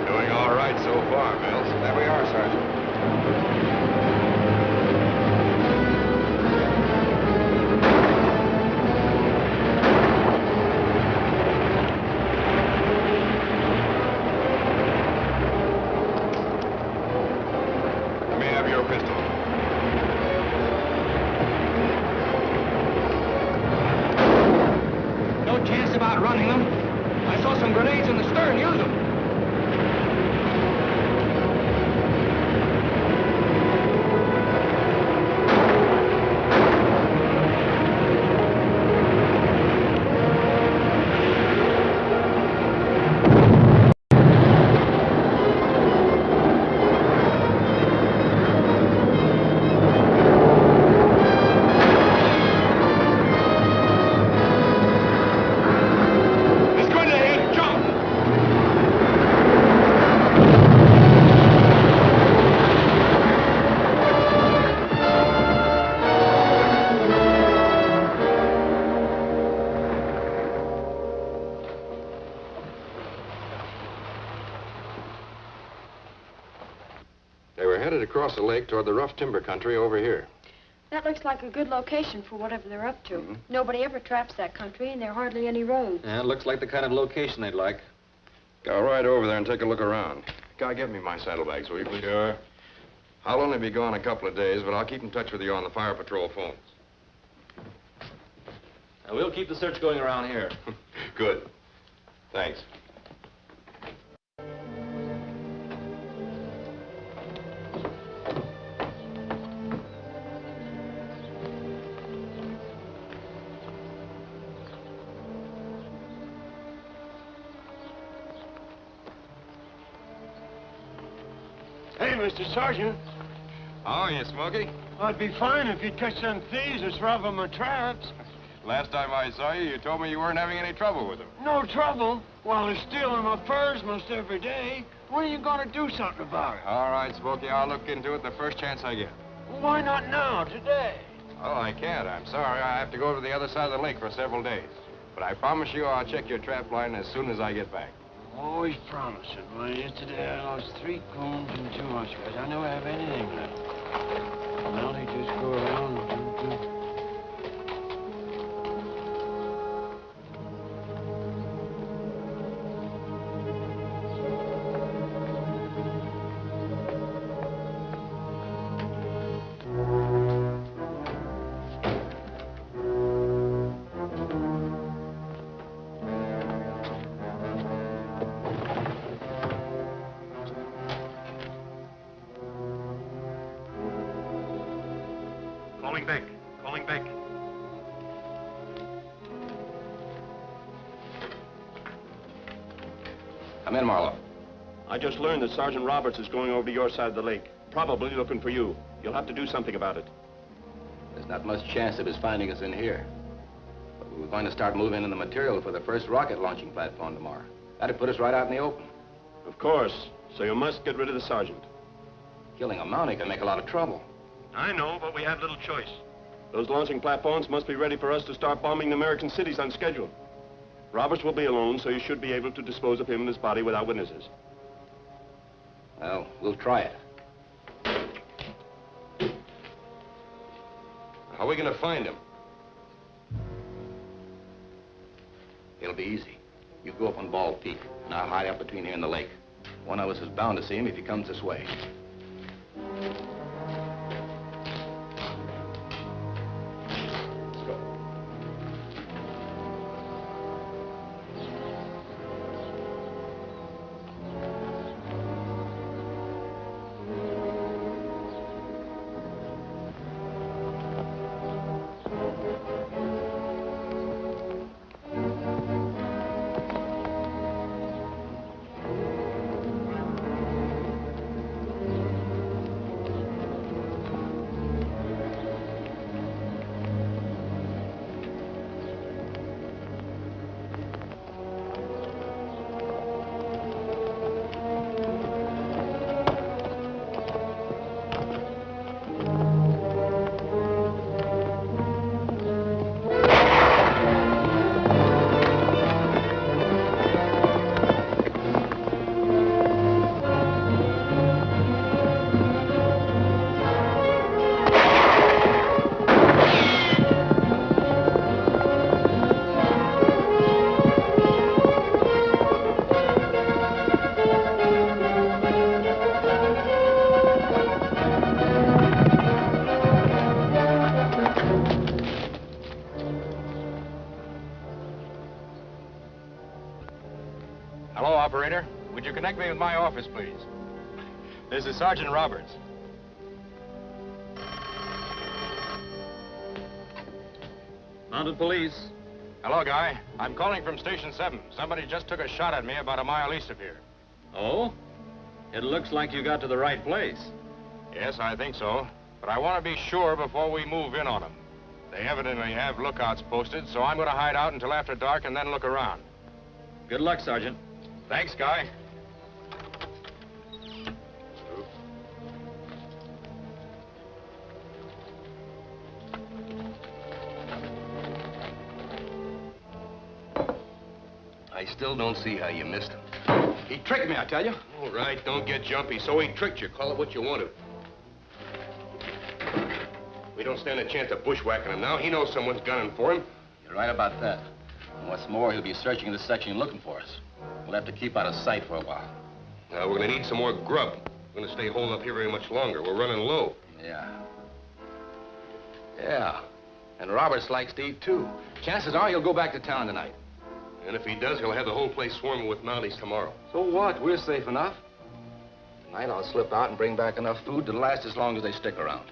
Doing all right so far, Mills. There we are, Sergeant. Let me have your pistol. No chance about running them. I saw some grenades in the stern. Use them. It's going to hit! Jump! They were headed across the lake toward the rough timber country over here. That looks like a good location for whatever they're up to. Nobody ever traps that country, and there are hardly any roads. Yeah, it looks like the kind of location they'd like. Go right over there and take a look around. Guy, get me my saddlebags, will you, please? Sure. I'll only be gone a couple of days, but I'll keep in touch with you on the fire patrol phones. We'll keep the search going around here. Good. Thanks. Hey, Mr. Sergeant. How are you, Smokey? I'd be fine if you'd catch some thieves or rob them of traps. Last time I saw you, you told me you weren't having any trouble with them. No trouble? While they're stealing my furs most every day. When are you gonna do something about it? All right, Smokey, I'll look into it the first chance I get. Why not now, today? Oh, I can't. I'm sorry. I have to go over to the other side of the lake for several days. But I promise you I'll check your trap line as soon as I get back. Always promising. Well, yesterday I lost 3 coons and 2 muskrats. I never have anything left. Well, they just go around and do. Calling back. Come in, Marlowe. I just learned that Sergeant Roberts is going over to your side of the lake. Probably looking for you. You'll have to do something about it. There's not much chance of his finding us in here. But we were going to start moving in the material for the first rocket launching platform tomorrow. That'd put us right out in the open. Of course. So you must get rid of the sergeant. Killing a Mountie can make a lot of trouble. I know, but we have little choice. Those launching platforms must be ready for us to start bombing the American cities on schedule. Roberts will be alone, so you should be able to dispose of him and his body without witnesses. Well, we'll try it. How are we going to find him? It'll be easy. You go up on Bald Peak, and I'll hide up between here and the lake. One of us is bound to see him if he comes this way. Hello, operator. Would you connect me with my office, please? This is Sergeant Roberts. Mounted police. Hello, Guy. I'm calling from Station 7. Somebody just took a shot at me about a mile east of here. Oh? It looks like you got to the right place. Yes, I think so. But I want to be sure before we move in on them. They evidently have lookouts posted, so I'm going to hide out until after dark and then look around. Good luck, Sergeant. Thanks, Guy. I still don't see how you missed him. He tricked me, I tell you. All right, don't get jumpy. So he tricked you. Call it what you want to. We don't stand a chance of bushwhacking him now. He knows someone's gunning for him. You're right about that. And what's more, he'll be searching this section looking for us. We'll have to keep out of sight for a while. Now, we're going to need some more grub. We're going to stay holed up here very much longer. We're running low. Yeah. Yeah. And Roberts likes to eat, too. Chances are he'll go back to town tonight. And if he does, he'll have the whole place swarming with Mounties tomorrow. So what? We're safe enough. Tonight I'll slip out and bring back enough food to last as long as they stick around.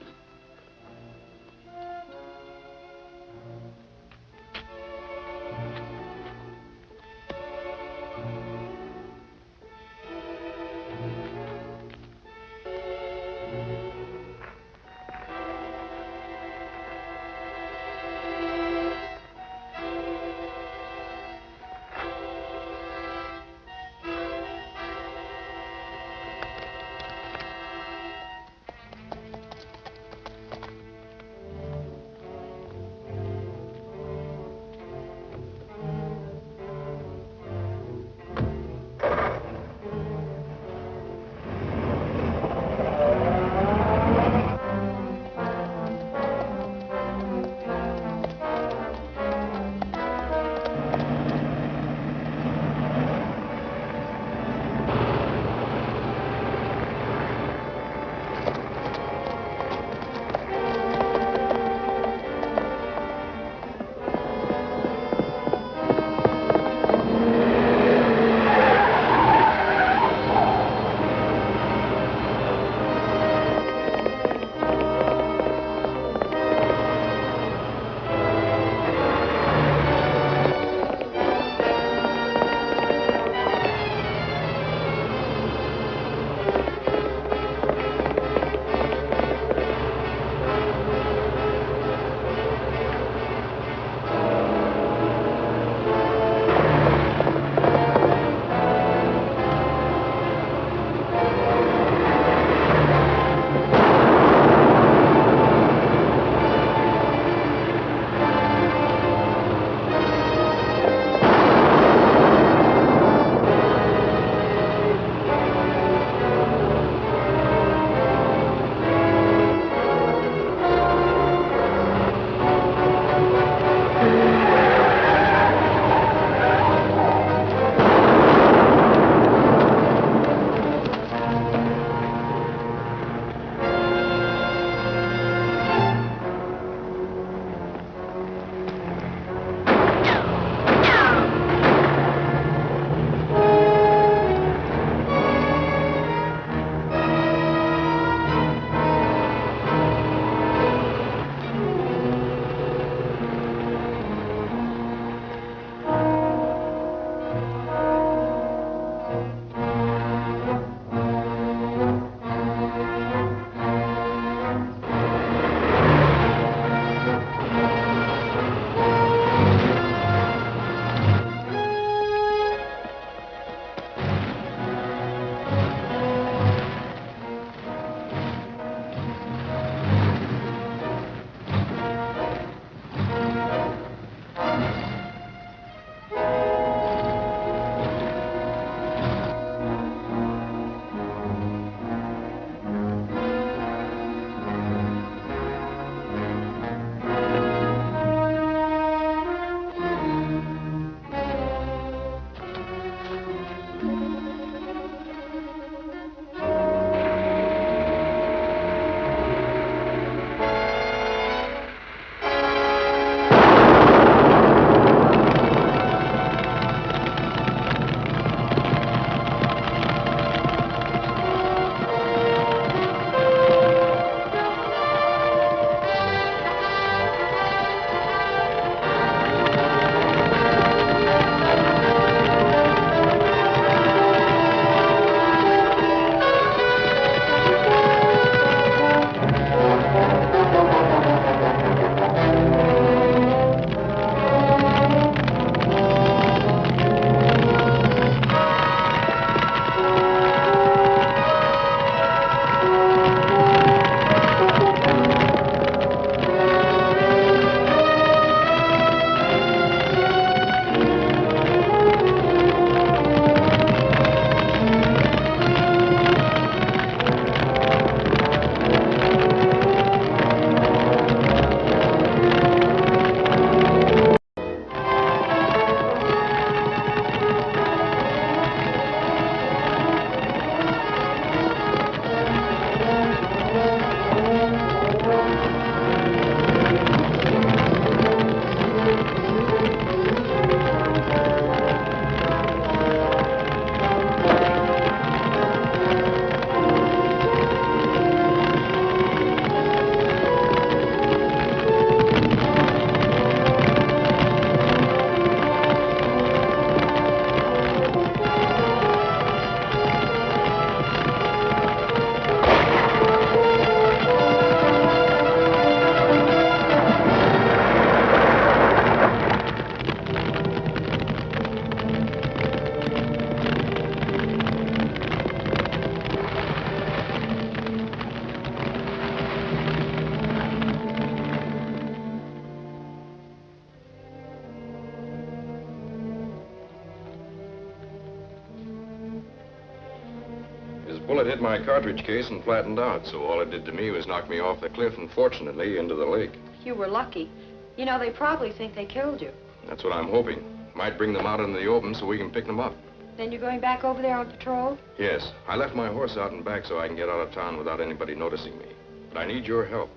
bullet hit my cartridge case and flattened out, so all it did to me was knock me off the cliff and, fortunately, into the lake. You were lucky. You know, they probably think they killed you. That's what I'm hoping. Might bring them out into the open so we can pick them up. Then you're going back over there on patrol? Yes. I left my horse out and back so I can get out of town without anybody noticing me. But I need your help.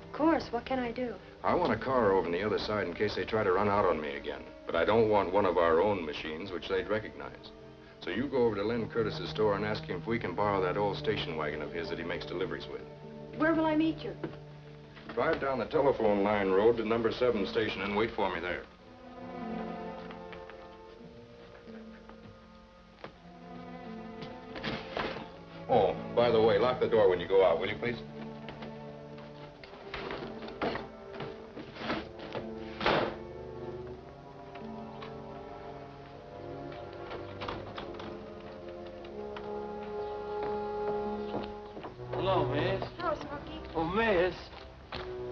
Of course. What can I do? I want a car over on the other side in case they try to run out on me again. But I don't want one of our own machines, which they'd recognize. So you go over to Len Curtis's store and ask him if we can borrow that old station wagon of his that he makes deliveries with. Where will I meet you? Drive down the telephone line road to number 7 station and wait for me there. Oh, by the way, lock the door when you go out, will you, please? Hello, miss. Hello, Smokey. Oh, miss.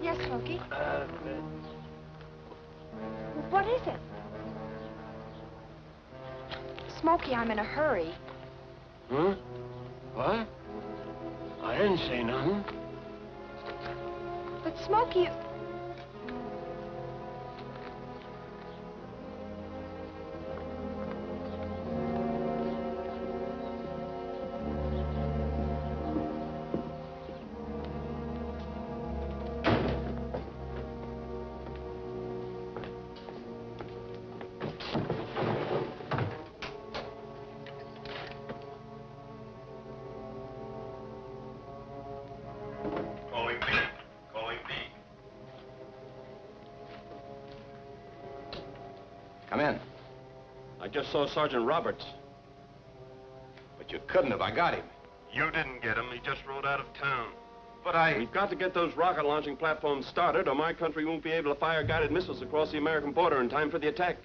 Yes, Smokey. What is it? Smokey, I'm in a hurry. Huh? What? I didn't say nothing. But Smokey... Come in. I just saw Sergeant Roberts. But you couldn't have. I got him. You didn't get him. He just rode out of town. But I... We've got to get those rocket launching platforms started, or my country won't be able to fire guided missiles across the American border in time for the attack.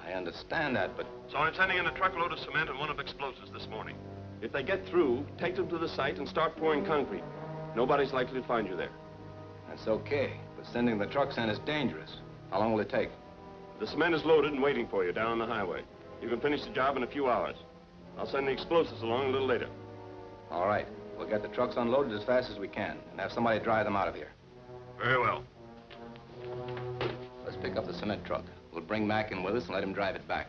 I understand that, but... So I'm sending in a truckload of cement and one of explosives this morning. If they get through, take them to the site and start pouring concrete. Nobody's likely to find you there. That's okay, but sending the trucks in is dangerous. How long will it take? The cement is loaded and waiting for you down on the highway. You can finish the job in a few hours. I'll send the explosives along a little later. All right. We'll get the trucks unloaded as fast as we can and have somebody drive them out of here. Very well. Let's pick up the cement truck. We'll bring Mac in with us and let him drive it back.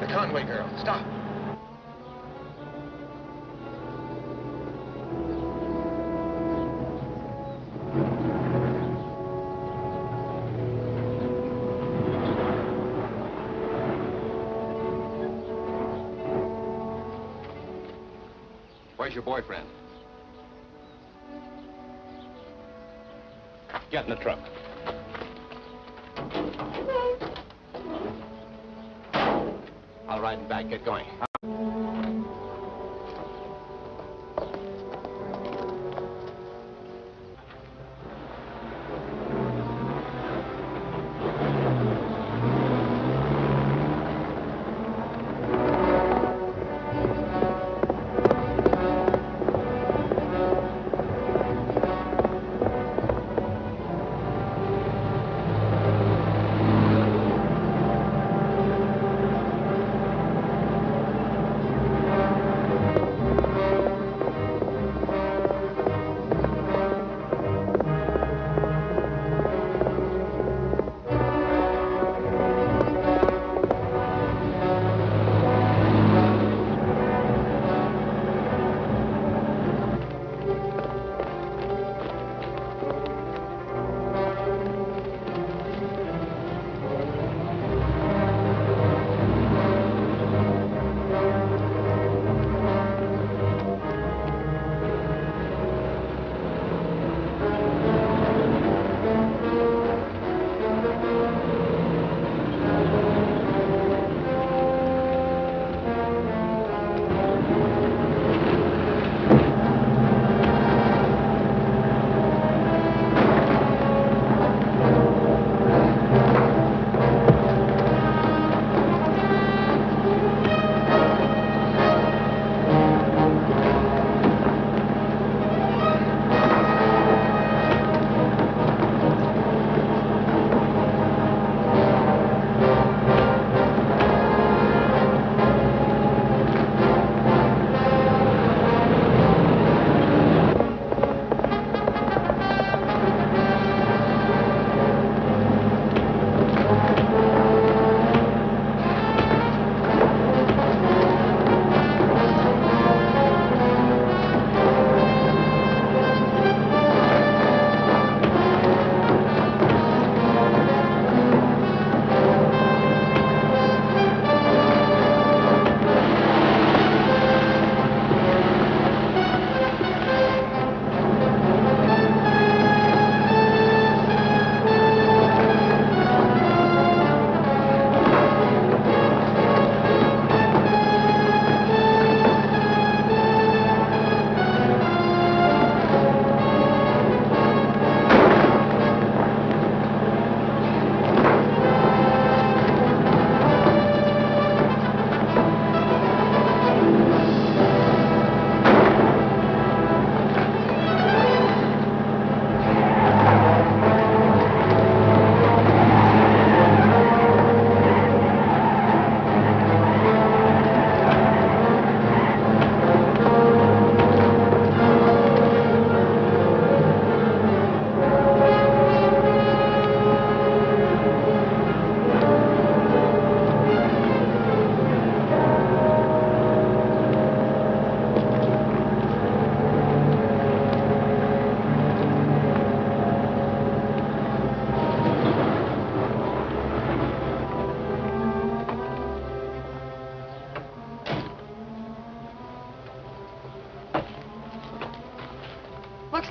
Conway girl, stop. Where's your boyfriend? Get in the truck. I'll ride him back. Get going.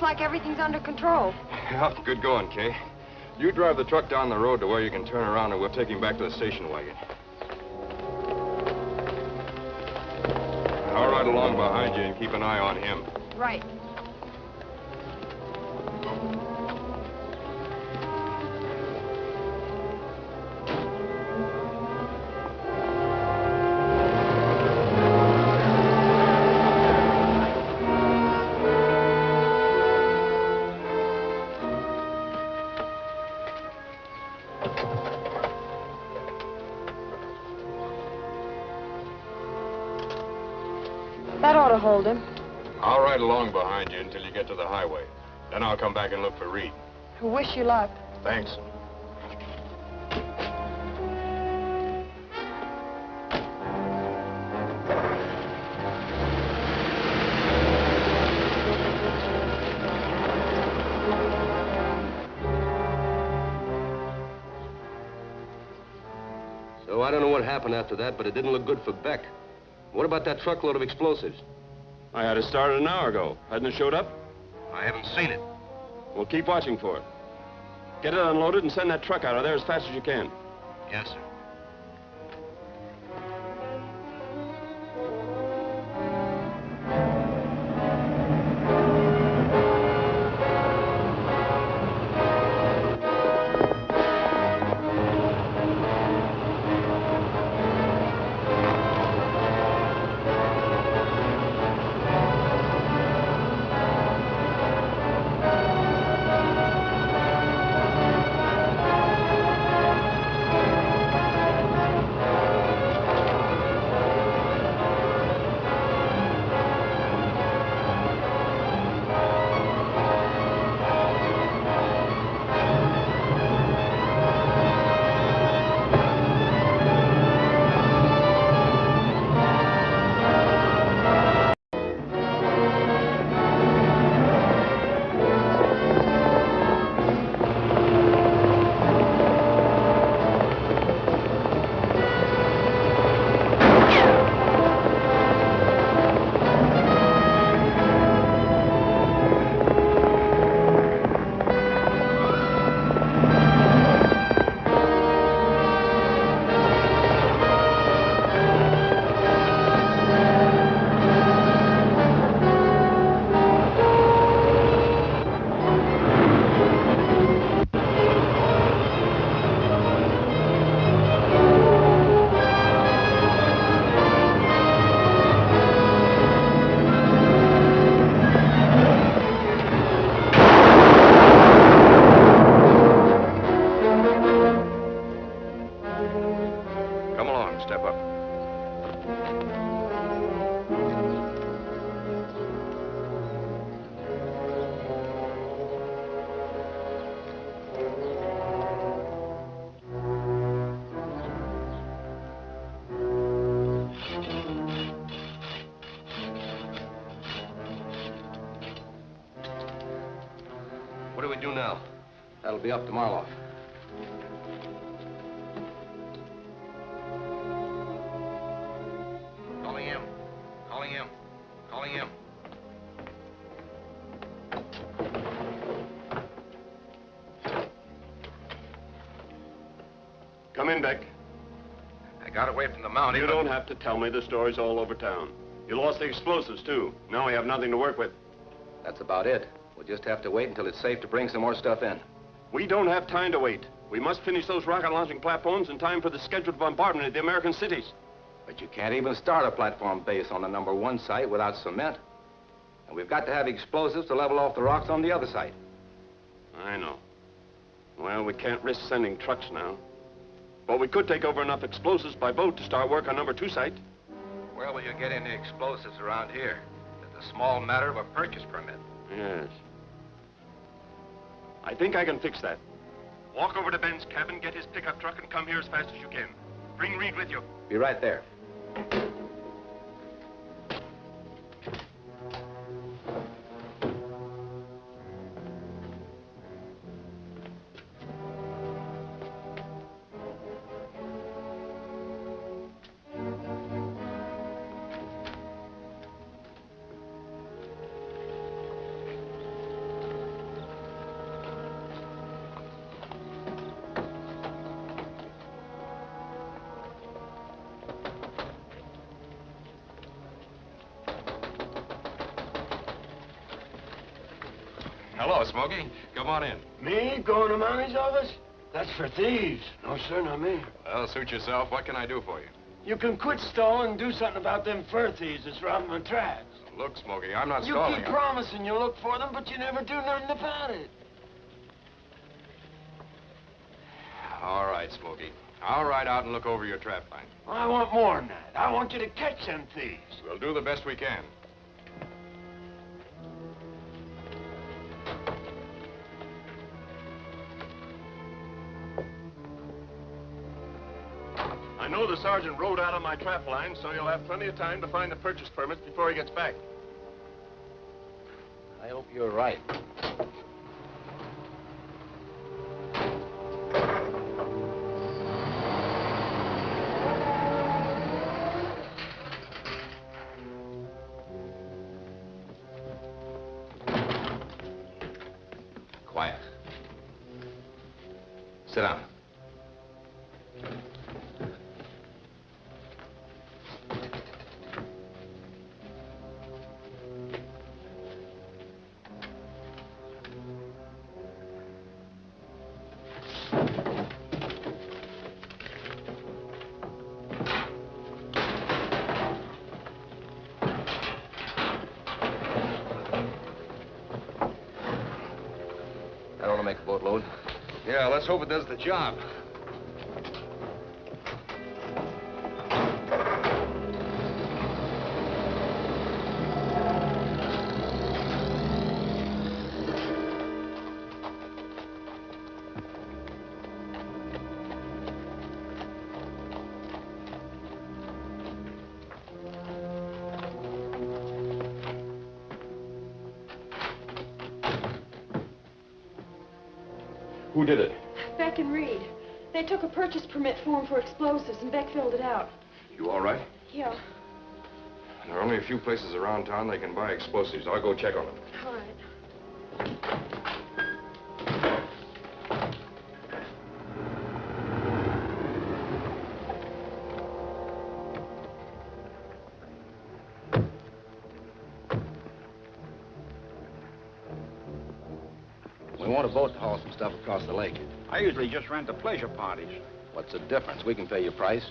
like everything's under control. Yeah, good going, Kay. You drive the truck down the road to where you can turn around, and we'll take him back to the station wagon. I'll ride along behind you and keep an eye on him. Right. That ought to hold him. I'll ride along behind you until you get to the highway. Then I'll come back and look for Reed. Wish you luck. Thanks. So I don't know what happened after that, but it didn't look good for Beck. What about that truckload of explosives? I had it started an hour ago. Hadn't it showed up? I haven't seen it. Well, keep watching for it. Get it unloaded and send that truck out of there as fast as you can. Yes, sir. Come along, step up. What do we do now? That'll be up to Marloff. Calling him. Calling him. Calling him. Come in, Beck. I got away from the Mountie. You don't have to tell me. The story's all over town. You lost the explosives, too. Now we have nothing to work with. That's about it. We'll just have to wait until it's safe to bring some more stuff in. We don't have time to wait. We must finish those rocket launching platforms in time for the scheduled bombardment of the American cities. But you can't even start a platform base on the #1 site without cement. And we've got to have explosives to level off the rocks on the other site. I know. Well, we can't risk sending trucks now. But we could take over enough explosives by boat to start work on #2 site. Where will you get any explosives around here? It's a small matter of a purchase permit. Yes. I think I can fix that. Walk over to Ben's cabin, get his pickup truck, and come here as fast as you can. Bring Reed with you. Be right there. Hello, Smokey. Come on in. Me going to Mounties' office? That's for thieves. No, sir, not me. Well, suit yourself. What can I do for you? You can quit stalling and do something about them fur thieves that's robbing my tracks. Look, Smokey, I'm not You stalling. keep promising you'll look for them, but you never do nothing about it. All right, Smokey. I'll ride out and look over your trap line. I want more than that. I want you to catch them thieves. We'll do the best we can. I know the sergeant rode out on my trap line, so you'll have plenty of time to find the purchase permits before he gets back. I hope you're right. Quiet. Sit down. That ought to make a boatload. Yeah, let's hope it does the job. Who did it? Beck and Reed. They took a purchase permit form for explosives, and Beck filled it out. You all right? Yeah. There are only a few places around town they can buy explosives. I'll go check on them. All right. We want a boat to haul some stuff across the lake. I usually just rent the pleasure parties. What's the difference? We can pay your price.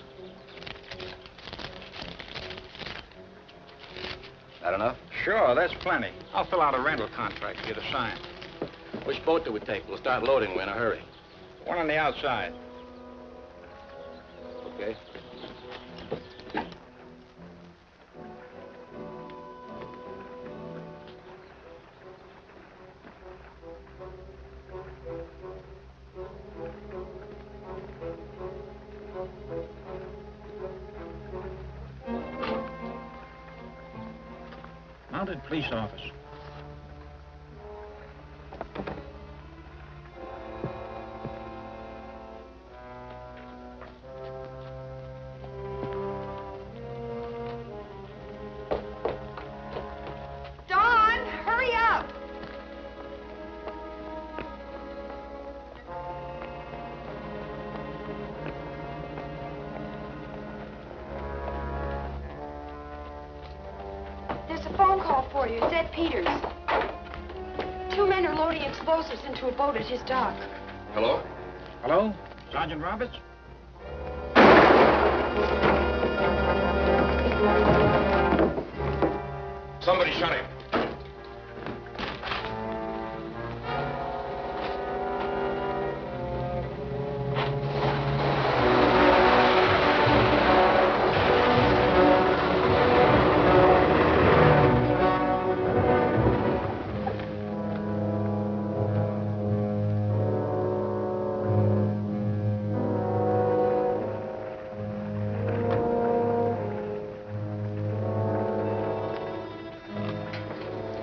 That enough? Sure, that's plenty. I'll fill out a rental contract for you to sign. Which boat do we take? We'll start loading in a hurry. One on the outside. Okay. Mounted police office. Don, hurry up! There's a phone call for you. It's Ed Peters. 2 men are loading explosives into a boat at his dock. Hello? Hello? Sergeant Roberts? Somebody shot him.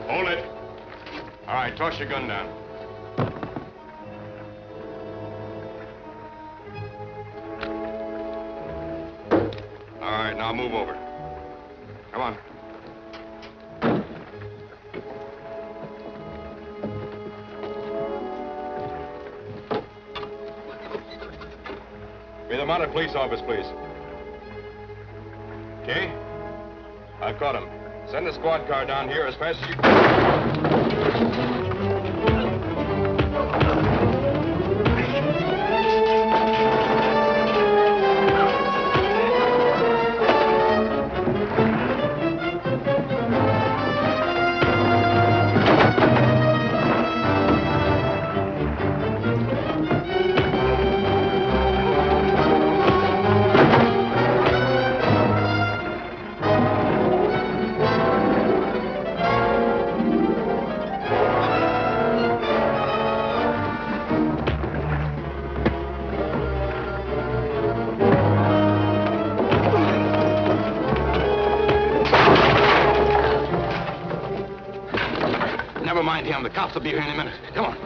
Hold it. All right, toss your gun down. All right, now move over. Come on. Be the Mounted Police office, please. Okay? I've caught him. Send the squad car down here as fast as you can. Never mind him. The cops will be here in a minute. Come on.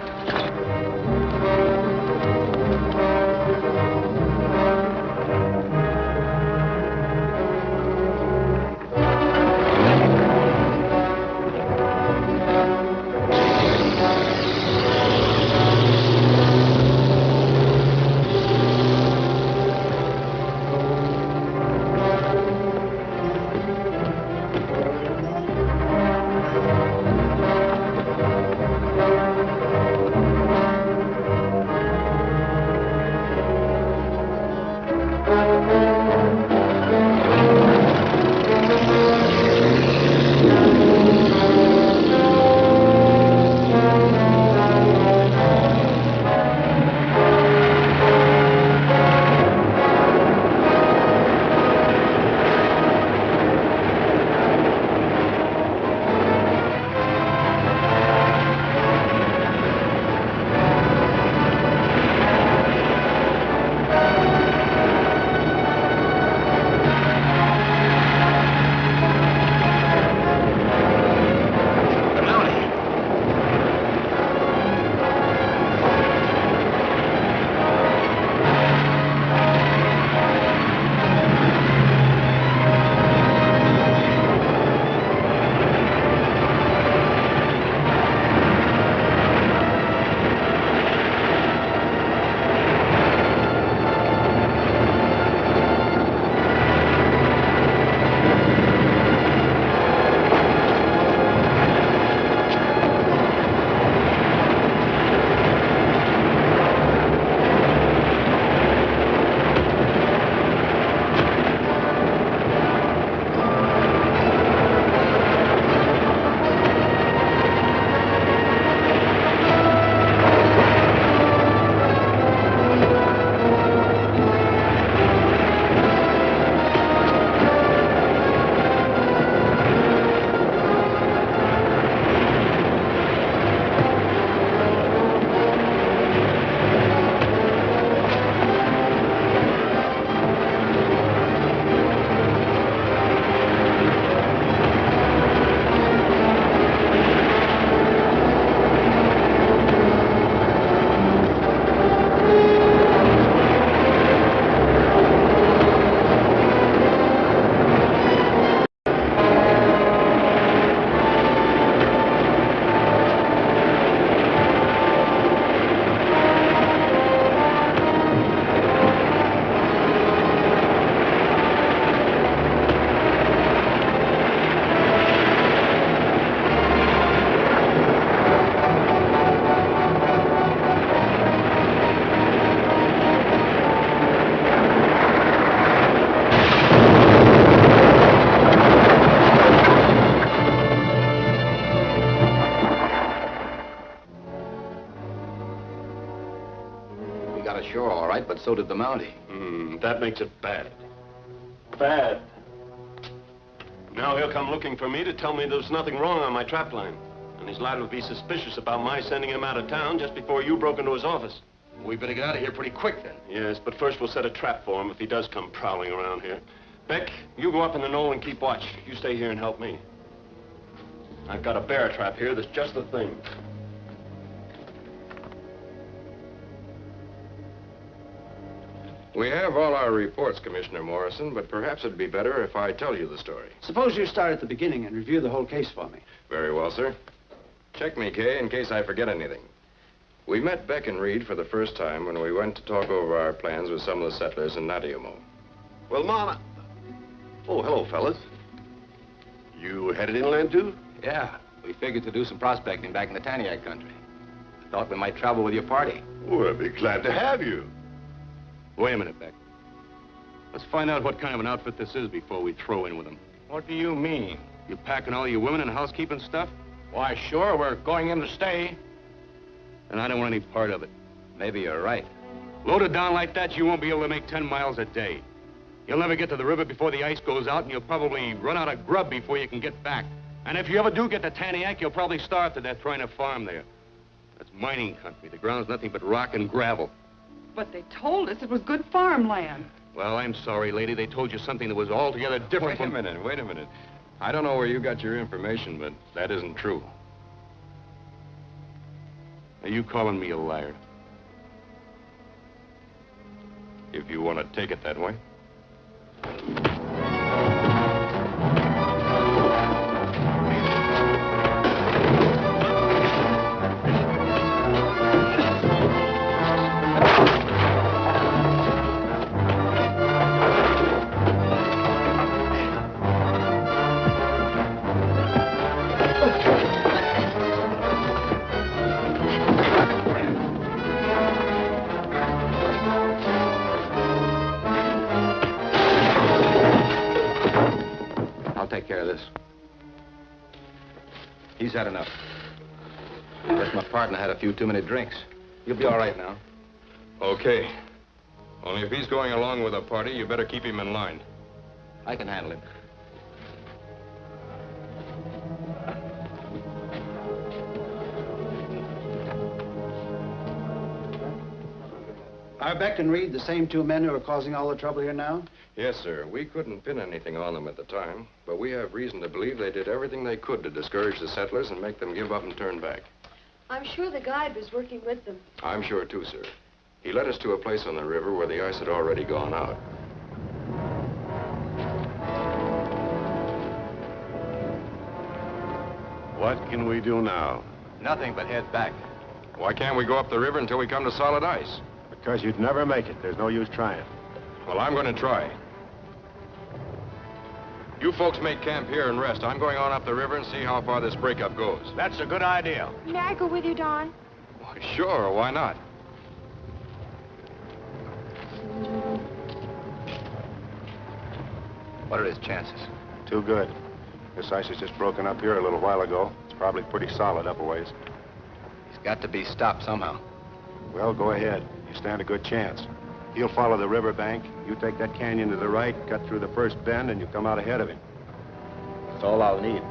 Ashore, all right, but so did the Mountie. That makes it bad. Bad. Now he'll come looking for me to tell me there's nothing wrong on my trap line. And he's liable to be suspicious about my sending him out of town just before you broke into his office. We better get out of here pretty quick, then. Yes, but first we'll set a trap for him if he does come prowling around here. Beck, you go up in the knoll and keep watch. You stay here and help me. I've got a bear trap here that's just the thing. We have all our reports, Commissioner Morrison, but perhaps it'd be better if I tell you the story. Suppose you start at the beginning and review the whole case for me. Very well, sir. Check me, Kay, in case I forget anything. We met Beck and Reed for the first time when we went to talk over our plans with some of the settlers in Natiamo. Well, Mama. Oh, hello, fellas. You headed inland, too? Yeah, we figured to do some prospecting back in the Taniac country. I thought we might travel with your party. Well, I'd be glad to have you. Wait a minute, Beck. Let's find out what kind of an outfit this is before we throw in with them. What do you mean? You packing all your women and housekeeping stuff? Why, sure, we're going in to stay. And I don't want any part of it. Maybe you're right. Loaded down like that, you won't be able to make 10 miles a day. You'll never get to the river before the ice goes out, and you'll probably run out of grub before you can get back. And if you ever do get to Taniac, you'll probably starve to death trying to farm there. That's mining country. The ground's nothing but rock and gravel. But they told us it was good farmland. Well, I'm sorry, lady. They told you something that was altogether different from... Wait a minute. I don't know where you got your information, but that isn't true. Are you calling me a liar? If you want to take it that way. I'll take care of this. He's had enough. Guess my partner had a few too many drinks. You'll be all right now. Okay. Only if he's going along with a party, you better keep him in line. I can handle him. Are Beck and Reed the same two men who are causing all the trouble here now? Yes, sir. We couldn't pin anything on them at the time, but we have reason to believe they did everything they could to discourage the settlers and make them give up and turn back. I'm sure the guide was working with them. I'm sure, too, sir. He led us to a place on the river where the ice had already gone out. What can we do now? Nothing but head back. Why can't we go up the river until we come to solid ice? Because you'd never make it. There's no use trying. Well, I'm going to try. You folks make camp here and rest. I'm going on up the river and see how far this breakup goes. That's a good idea. May I go with you, Don? Why, sure, why not? What are his chances? Too good. This ice has just broken up here a little while ago. It's probably pretty solid up a ways. He's got to be stopped somehow. Well, go ahead. You stand a good chance. He'll follow the riverbank. You take that canyon to the right, cut through the first bend, and you come out ahead of him. That's all I'll need.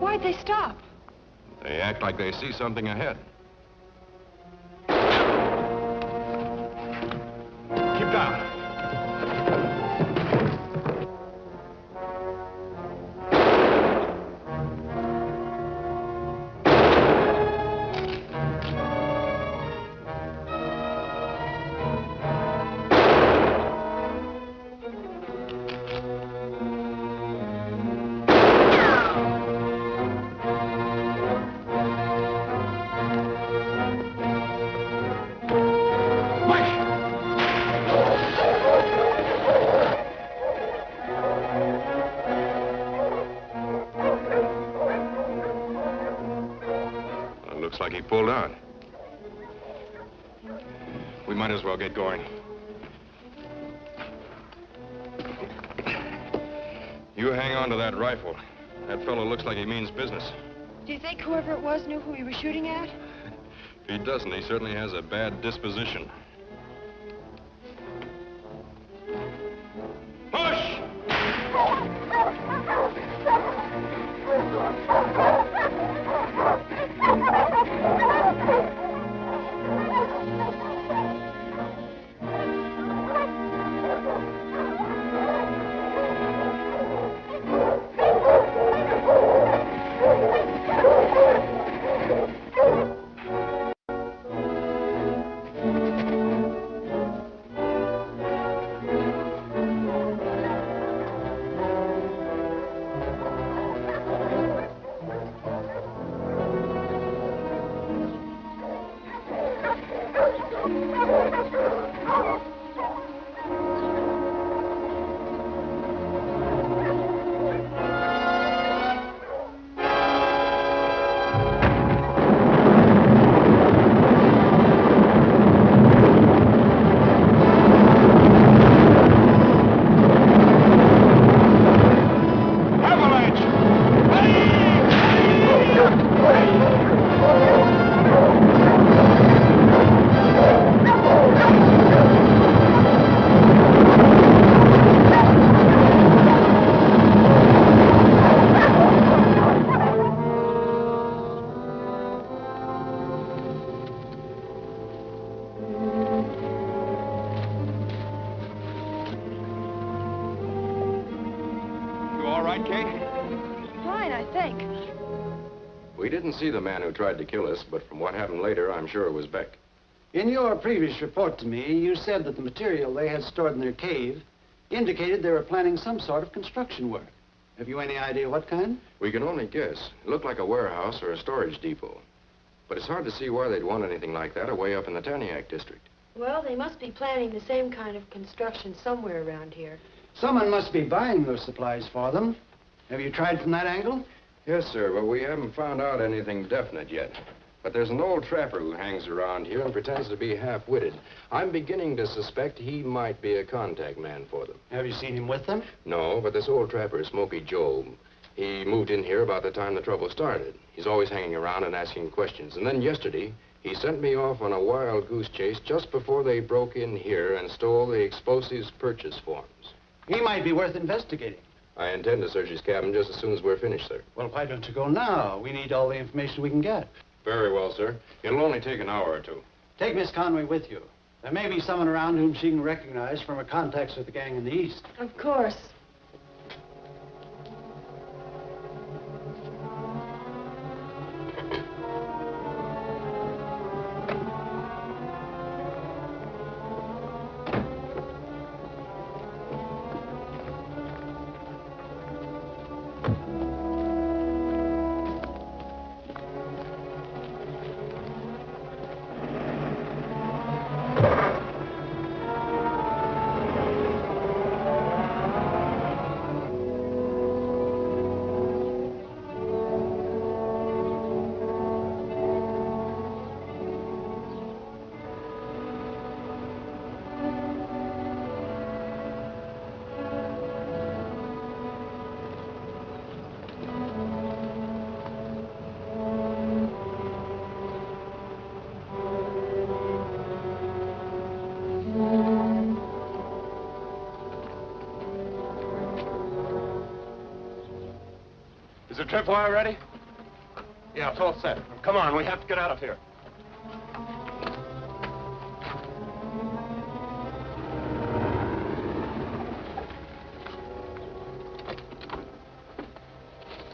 Why'd they stop? They act like they see something ahead. Keep down. Looks like he pulled out. We might as well get going. You hang on to that rifle. That fellow looks like he means business. Do you think whoever it was knew who he was shooting at? If he doesn't, he certainly has a bad disposition. Push! right, Kate? Fine, I think. We didn't see the man who tried to kill us, but from what happened later, I'm sure it was Beck. In your previous report to me, you said that the material they had stored in their cave indicated they were planning some sort of construction work. Have you any idea what kind? We can only guess. It looked like a warehouse or a storage depot. But it's hard to see why they'd want anything like that away up in the Taniac district. Well, they must be planning the same kind of construction somewhere around here. Someone must be buying those supplies for them. Have you tried from that angle? Yes, sir, but we haven't found out anything definite yet. But there's an old trapper who hangs around here and pretends to be half-witted. I'm beginning to suspect he might be a contact man for them. Have you seen him with them? No, but this old trapper is Smoky Joe. He moved in here about the time the trouble started. He's always hanging around and asking questions. And then yesterday, he sent me off on a wild goose chase just before they broke in here and stole the explosives purchase forms. He might be worth investigating. I intend to search his cabin just as soon as we're finished, sir. Well, why don't you go now? We need all the information we can get. Very well, sir. It'll only take an hour or two. Take Miss Conway with you. There may be someone around whom she can recognize from her contacts with the gang in the East. Of course. Is the tripwire ready? Yeah, it's all set. Come on, we have to get out of here.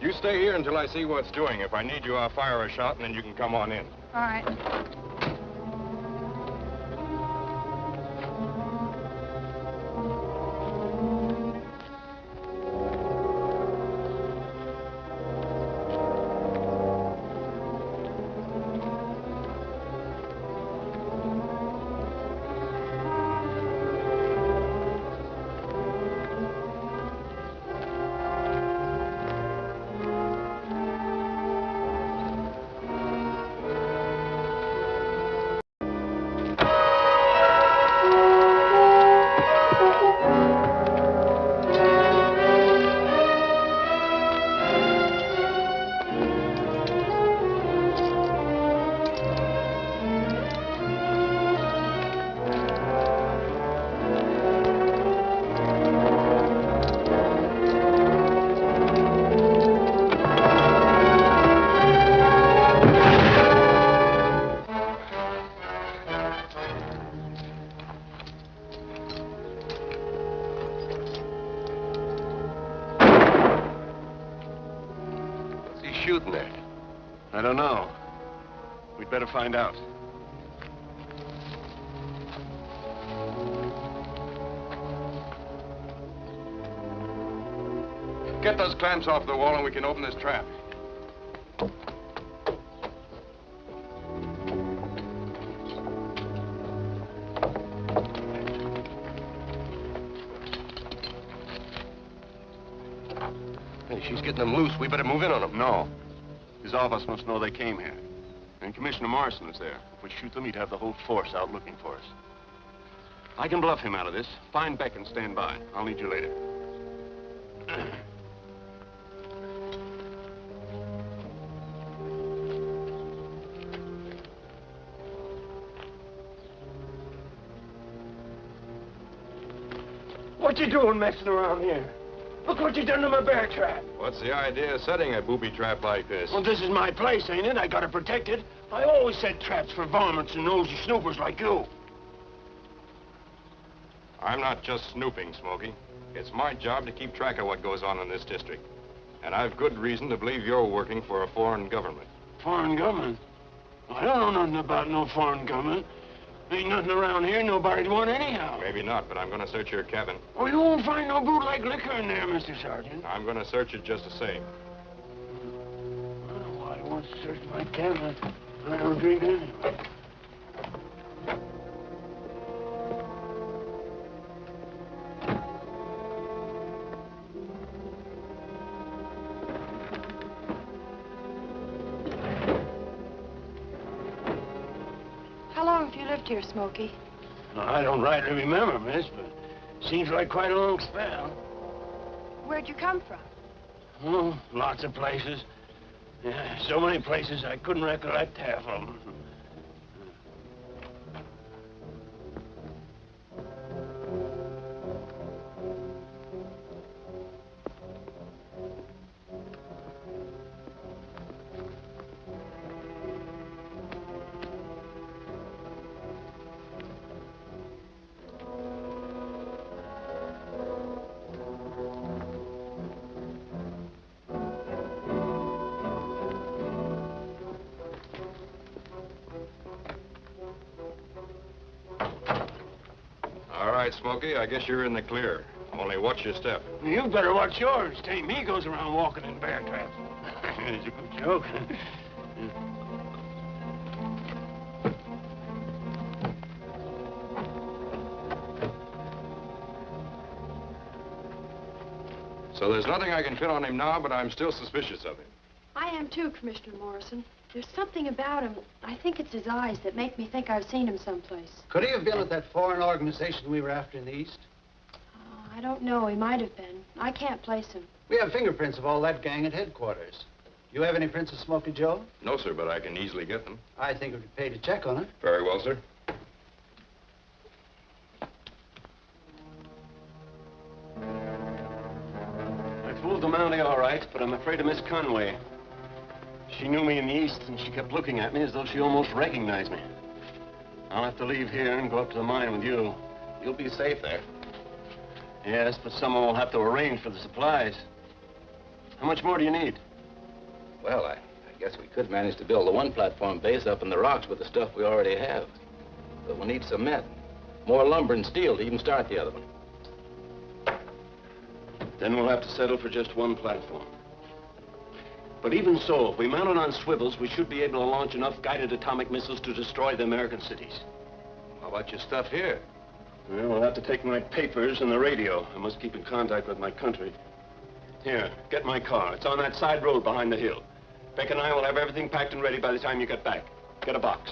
You stay here until I see what's doing. If I need you, I'll fire a shot, and then you can come on in. All right. Shooting at? I don't know. We'd better find out. Get those clamps off the wall and we can open this trap. Hey, she's getting them loose. We better move in on them. No. His office must know they came here. And Commissioner Morrison is there. If we shoot them, he'd have the whole force out looking for us. I can bluff him out of this. Find Beck and stand by. I'll need you later. What you doing messing around here? Look what you done to my bear trap. What's the idea of setting a booby trap like this? Well, this is my place, ain't it? I gotta protect it. I always set traps for varmints and nosy snoopers like you. I'm not just snooping, Smokey. It's my job to keep track of what goes on in this district. And I've good reason to believe you're working for a foreign government. Foreign government? I don't know nothing about no foreign government. Ain't nothing around here nobody'd want anyhow. Maybe not, but I'm going to search your cabin. Oh, you won't find no bootleg liquor in there, Mr. Sergeant. I'm going to search it just the same. Well, why do you want to search my cabin? I don't drink anyway. How long have you lived here, Smokey? I don't rightly remember, miss, but seems like quite a long spell. Where'd you come from? Oh, lots of places. Yeah, so many places I couldn't recollect half of them. All right, Smokey, I guess you're in the clear. Only watch your step. You better watch yours. Tain't me goes around walking in bear traps. It's a good joke. So there's nothing I can fit on him now, but I'm still suspicious of him. I am too, Commissioner Morrison. There's something about him. I think it's his eyes that make me think I've seen him someplace. Could he have been at that foreign organization we were after in the East? I don't know. He might have been. I can't place him. We have fingerprints of all that gang at headquarters. You have any prints of Smokey Joe? No, sir, but I can easily get them. I think it would pay to check on it. Very well, sir. I fooled the Mountie all right, but I'm afraid of Miss Conway. She knew me in the East, and she kept looking at me as though she almost recognized me. I'll have to leave here and go up to the mine with you. You'll be safe there. Yes, but someone will have to arrange for the supplies. How much more do you need? Well, I guess we could manage to build the one platform base up in the rocks with the stuff we already have. But we'll need cement, more lumber and steel to even start the other one. Then we'll have to settle for just one platform. But even so, if we mount it on swivels, we should be able to launch enough guided atomic missiles to destroy the American cities. How about your stuff here? Well, we'll have to take my papers and the radio. I must keep in contact with my country. Here, get my car. It's on that side road behind the hill. Beck and I will have everything packed and ready by the time you get back. Get a box.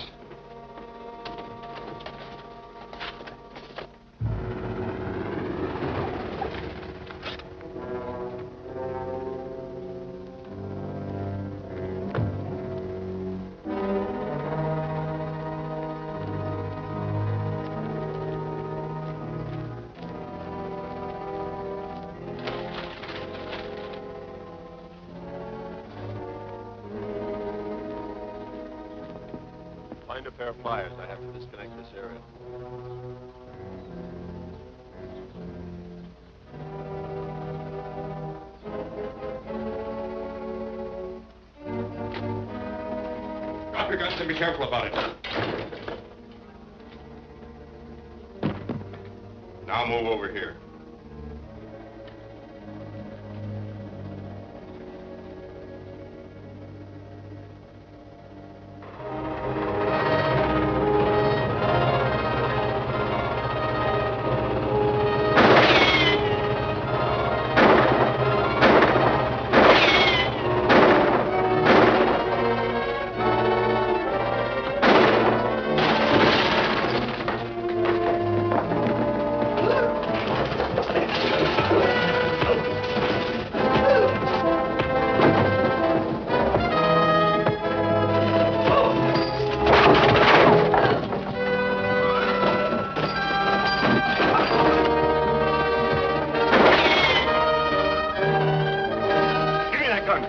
Find a pair of pliers. I have to disconnect this area. Drop your guns and be careful about it. Now move over here.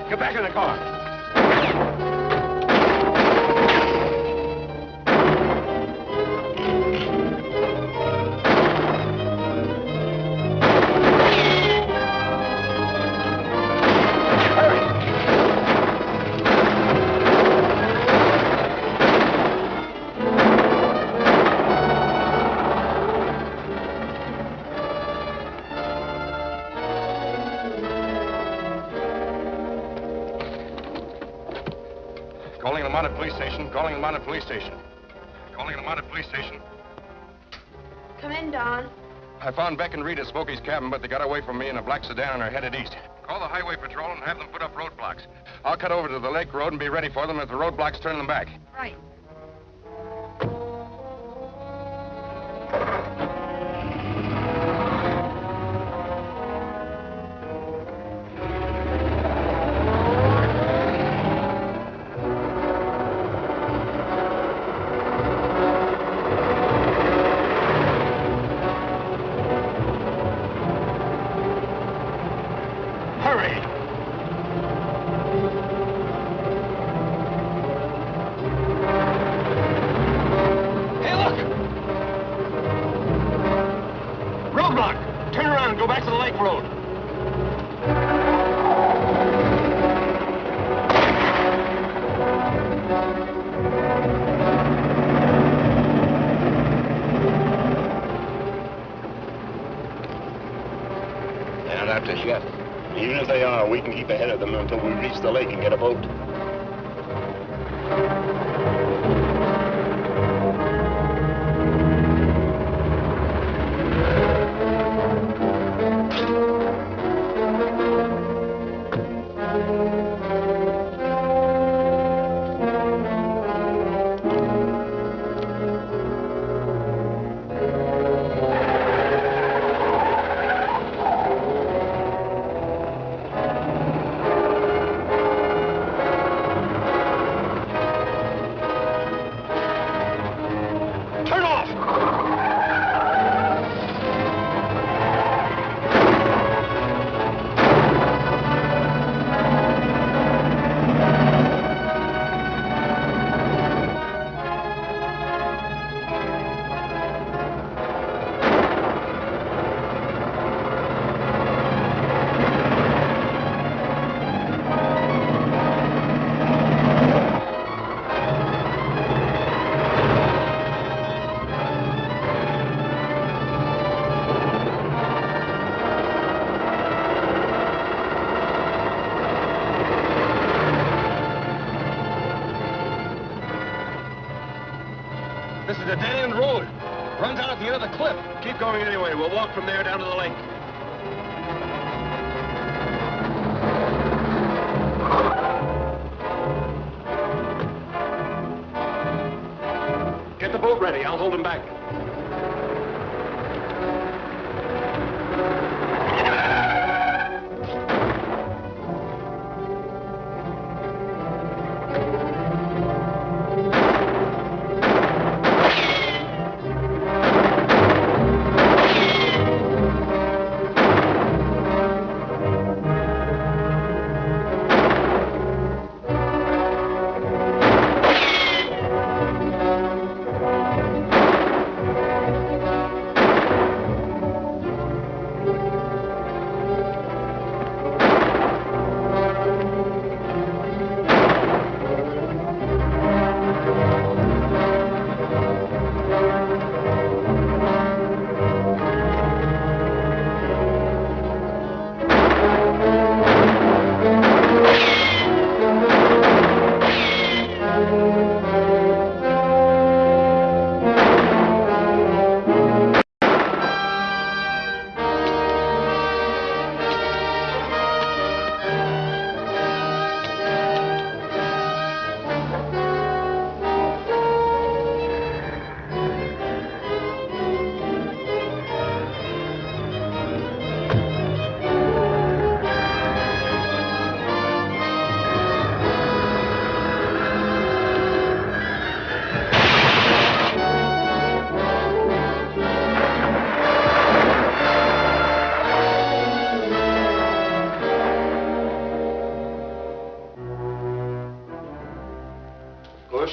Get back in the car. Calling the Mounted Police Station. Calling the Mounted Police Station. Calling the Mounted Police Station. Come in, Don. I found Beck and Reed at Smokey's cabin, but they got away from me in a black sedan and are headed east. Call the highway patrol and have them put up roadblocks. I'll cut over to the lake road and be ready for them if the roadblocks turn them back. Right. Even if they are, we can keep ahead of them until we reach the lake and get a boat. This is a dead-end road. Runs out at the end of the cliff. Keep going anyway. We'll walk from there down to the lake. Get the boat ready. I'll hold him back.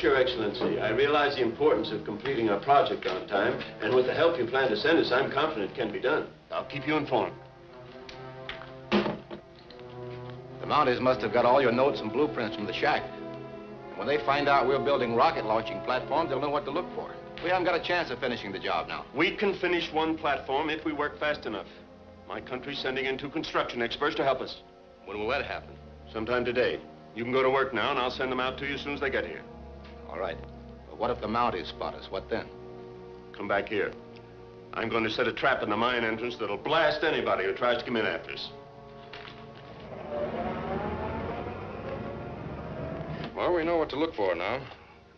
Your Excellency, I realize the importance of completing our project on time, and with the help you plan to send us, I'm confident it can be done. I'll keep you informed. The Mounties must have got all your notes and blueprints from the shack. When they find out we're building rocket launching platforms, they'll know what to look for. We haven't got a chance of finishing the job now. We can finish one platform if we work fast enough. My country's sending in 2 construction experts to help us. When will that happen? Sometime today. You can go to work now, and I'll send them out to you as soon as they get here. All right. But what if the Mounties spot us? What then? Come back here. I'm going to set a trap in the mine entrance that'll blast anybody who tries to come in after us. Well, we know what to look for now.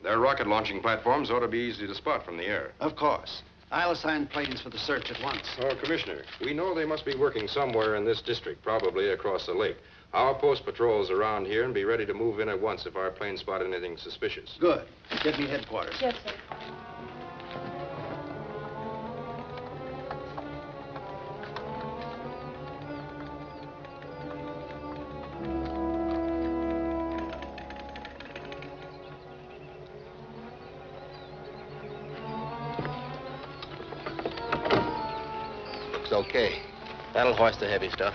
Their rocket launching platforms ought to be easy to spot from the air. Of course. I'll assign planes for the search at once. Oh, Commissioner, we know they must be working somewhere in this district, probably across the lake. I'll post patrols around here and be ready to move in at once if our planes spot anything suspicious. Good. Get me headquarters. Yes, sir. Looks okay. That'll hoist the heavy stuff.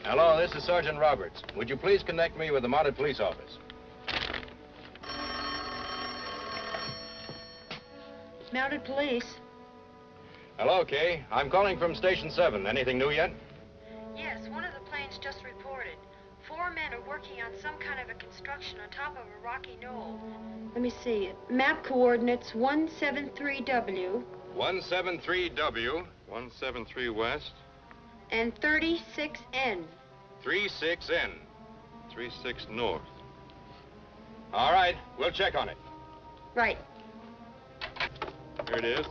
Hello, this is Sergeant Roberts. Would you please connect me with the Mounted Police Office? Mounted police? Hello, Kay. I'm calling from Station 7. Anything new yet? Yes, one of the planes just reported. 4 men are working on some kind of a construction on top of a rocky knoll. Let me see. Map coordinates 173W. 173W. 173 West. And 36N. 36N. 36 North. All right, we'll check on it. Right. Here it is.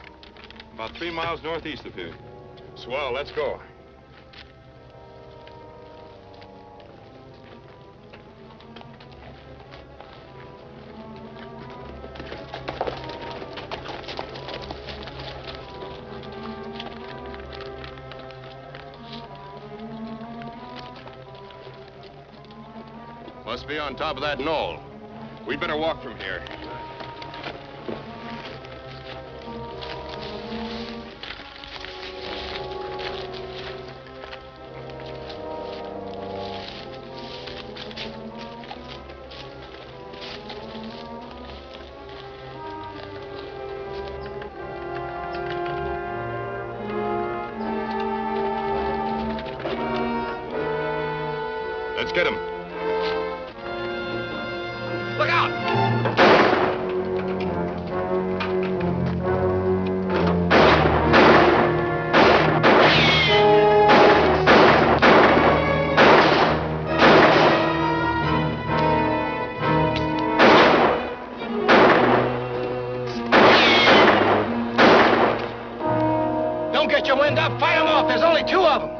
About 3 miles northeast of here. Swell, let's go. Must be on top of that knoll. We'd better walk from here. Let's get him. Look out! Don't get your wind up. Fight them off. There's only 2 of them.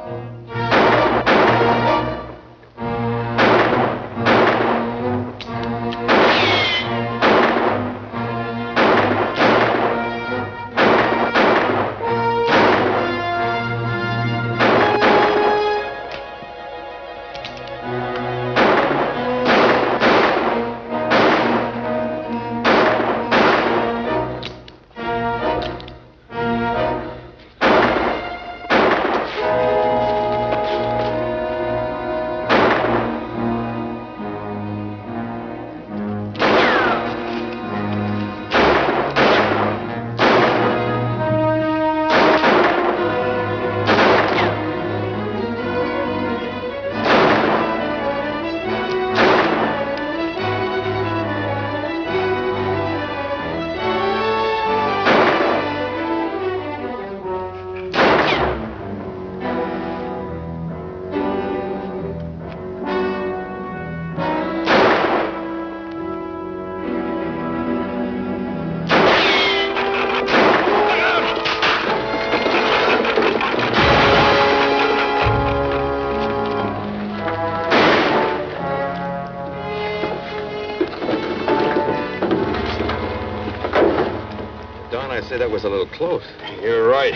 I'd say that was a little close. You're right.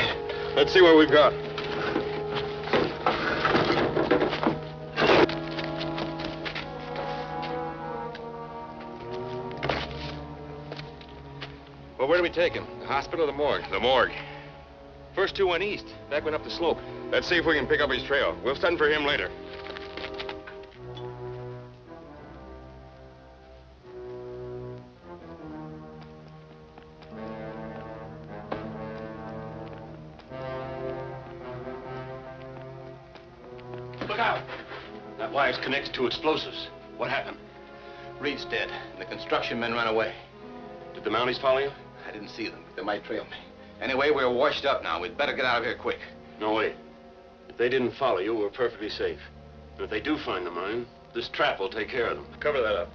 Let's see what we've got. Well, where do we take him? The hospital or the morgue? The morgue. First 2 went east. Back went up the slope. Let's see if we can pick up his trail. We'll send for him later. Look out! That wire's connected to explosives. What happened? Reed's dead, and the construction men ran away. Did the Mounties follow you? I didn't see them, but they might trail me. Anyway, we're washed up now. We'd better get out of here quick. No, wait. If they didn't follow you, we're perfectly safe. And if they do find the mine, this trap will take care of them. Cover that up.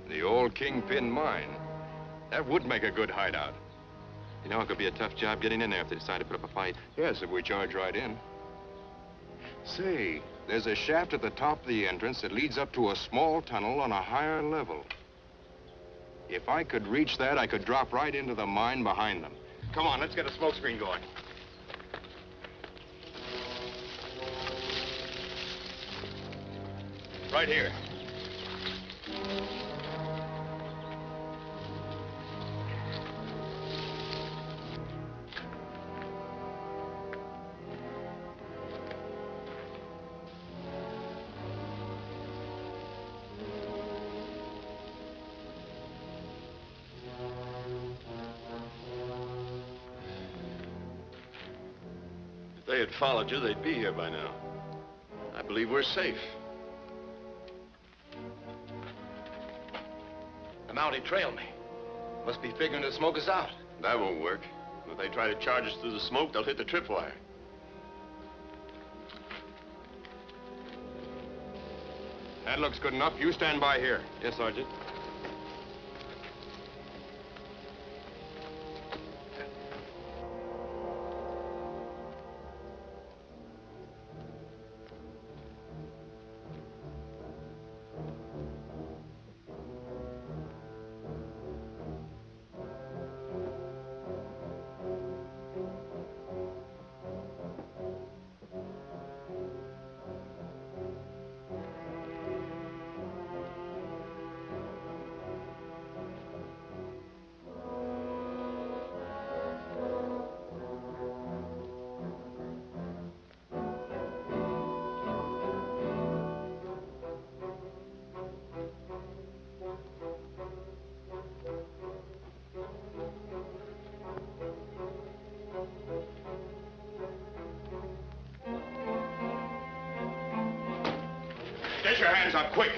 The old Kingpin mine. That would make a good hideout. You know, it could be a tough job getting in there if they decide to put up a fight. Yes, if we charge right in. Say, there's a shaft at the top of the entrance that leads up to a small tunnel on a higher level. If I could reach that, I could drop right into the mine behind them. Come on, let's get a smoke screen going. Right here. If they had followed you, they'd be here by now. I believe we're safe. The Mountie trailed me. Must be figuring to smoke us out. That won't work. If they try to charge us through the smoke, they'll hit the tripwire. That looks good enough. You stand by here. Yes, Sergeant. Get your hands up, quick!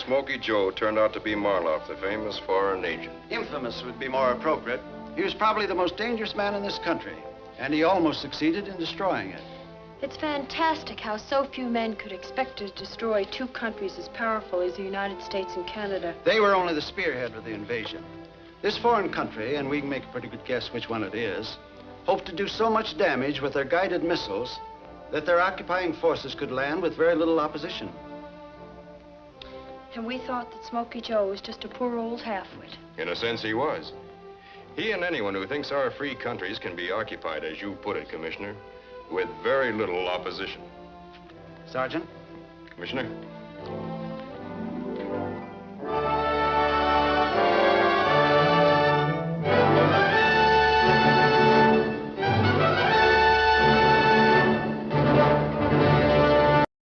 Smoky Joe turned out to be Marloff, the famous foreign agent. Infamous would be more appropriate. He was probably the most dangerous man in this country, and he almost succeeded in destroying it. It's fantastic how so few men could expect to destroy two countries as powerful as the United States and Canada. They were only the spearhead of the invasion. This foreign country, and we can make a pretty good guess which one it is, hoped to do so much damage with their guided missiles that their occupying forces could land with very little opposition. and we thought that Smoky Joe was just a poor old halfwit. In a sense, he was. He and anyone who thinks our free countries can be occupied, as you put it, Commissioner, with very little opposition. Sergeant? Commissioner?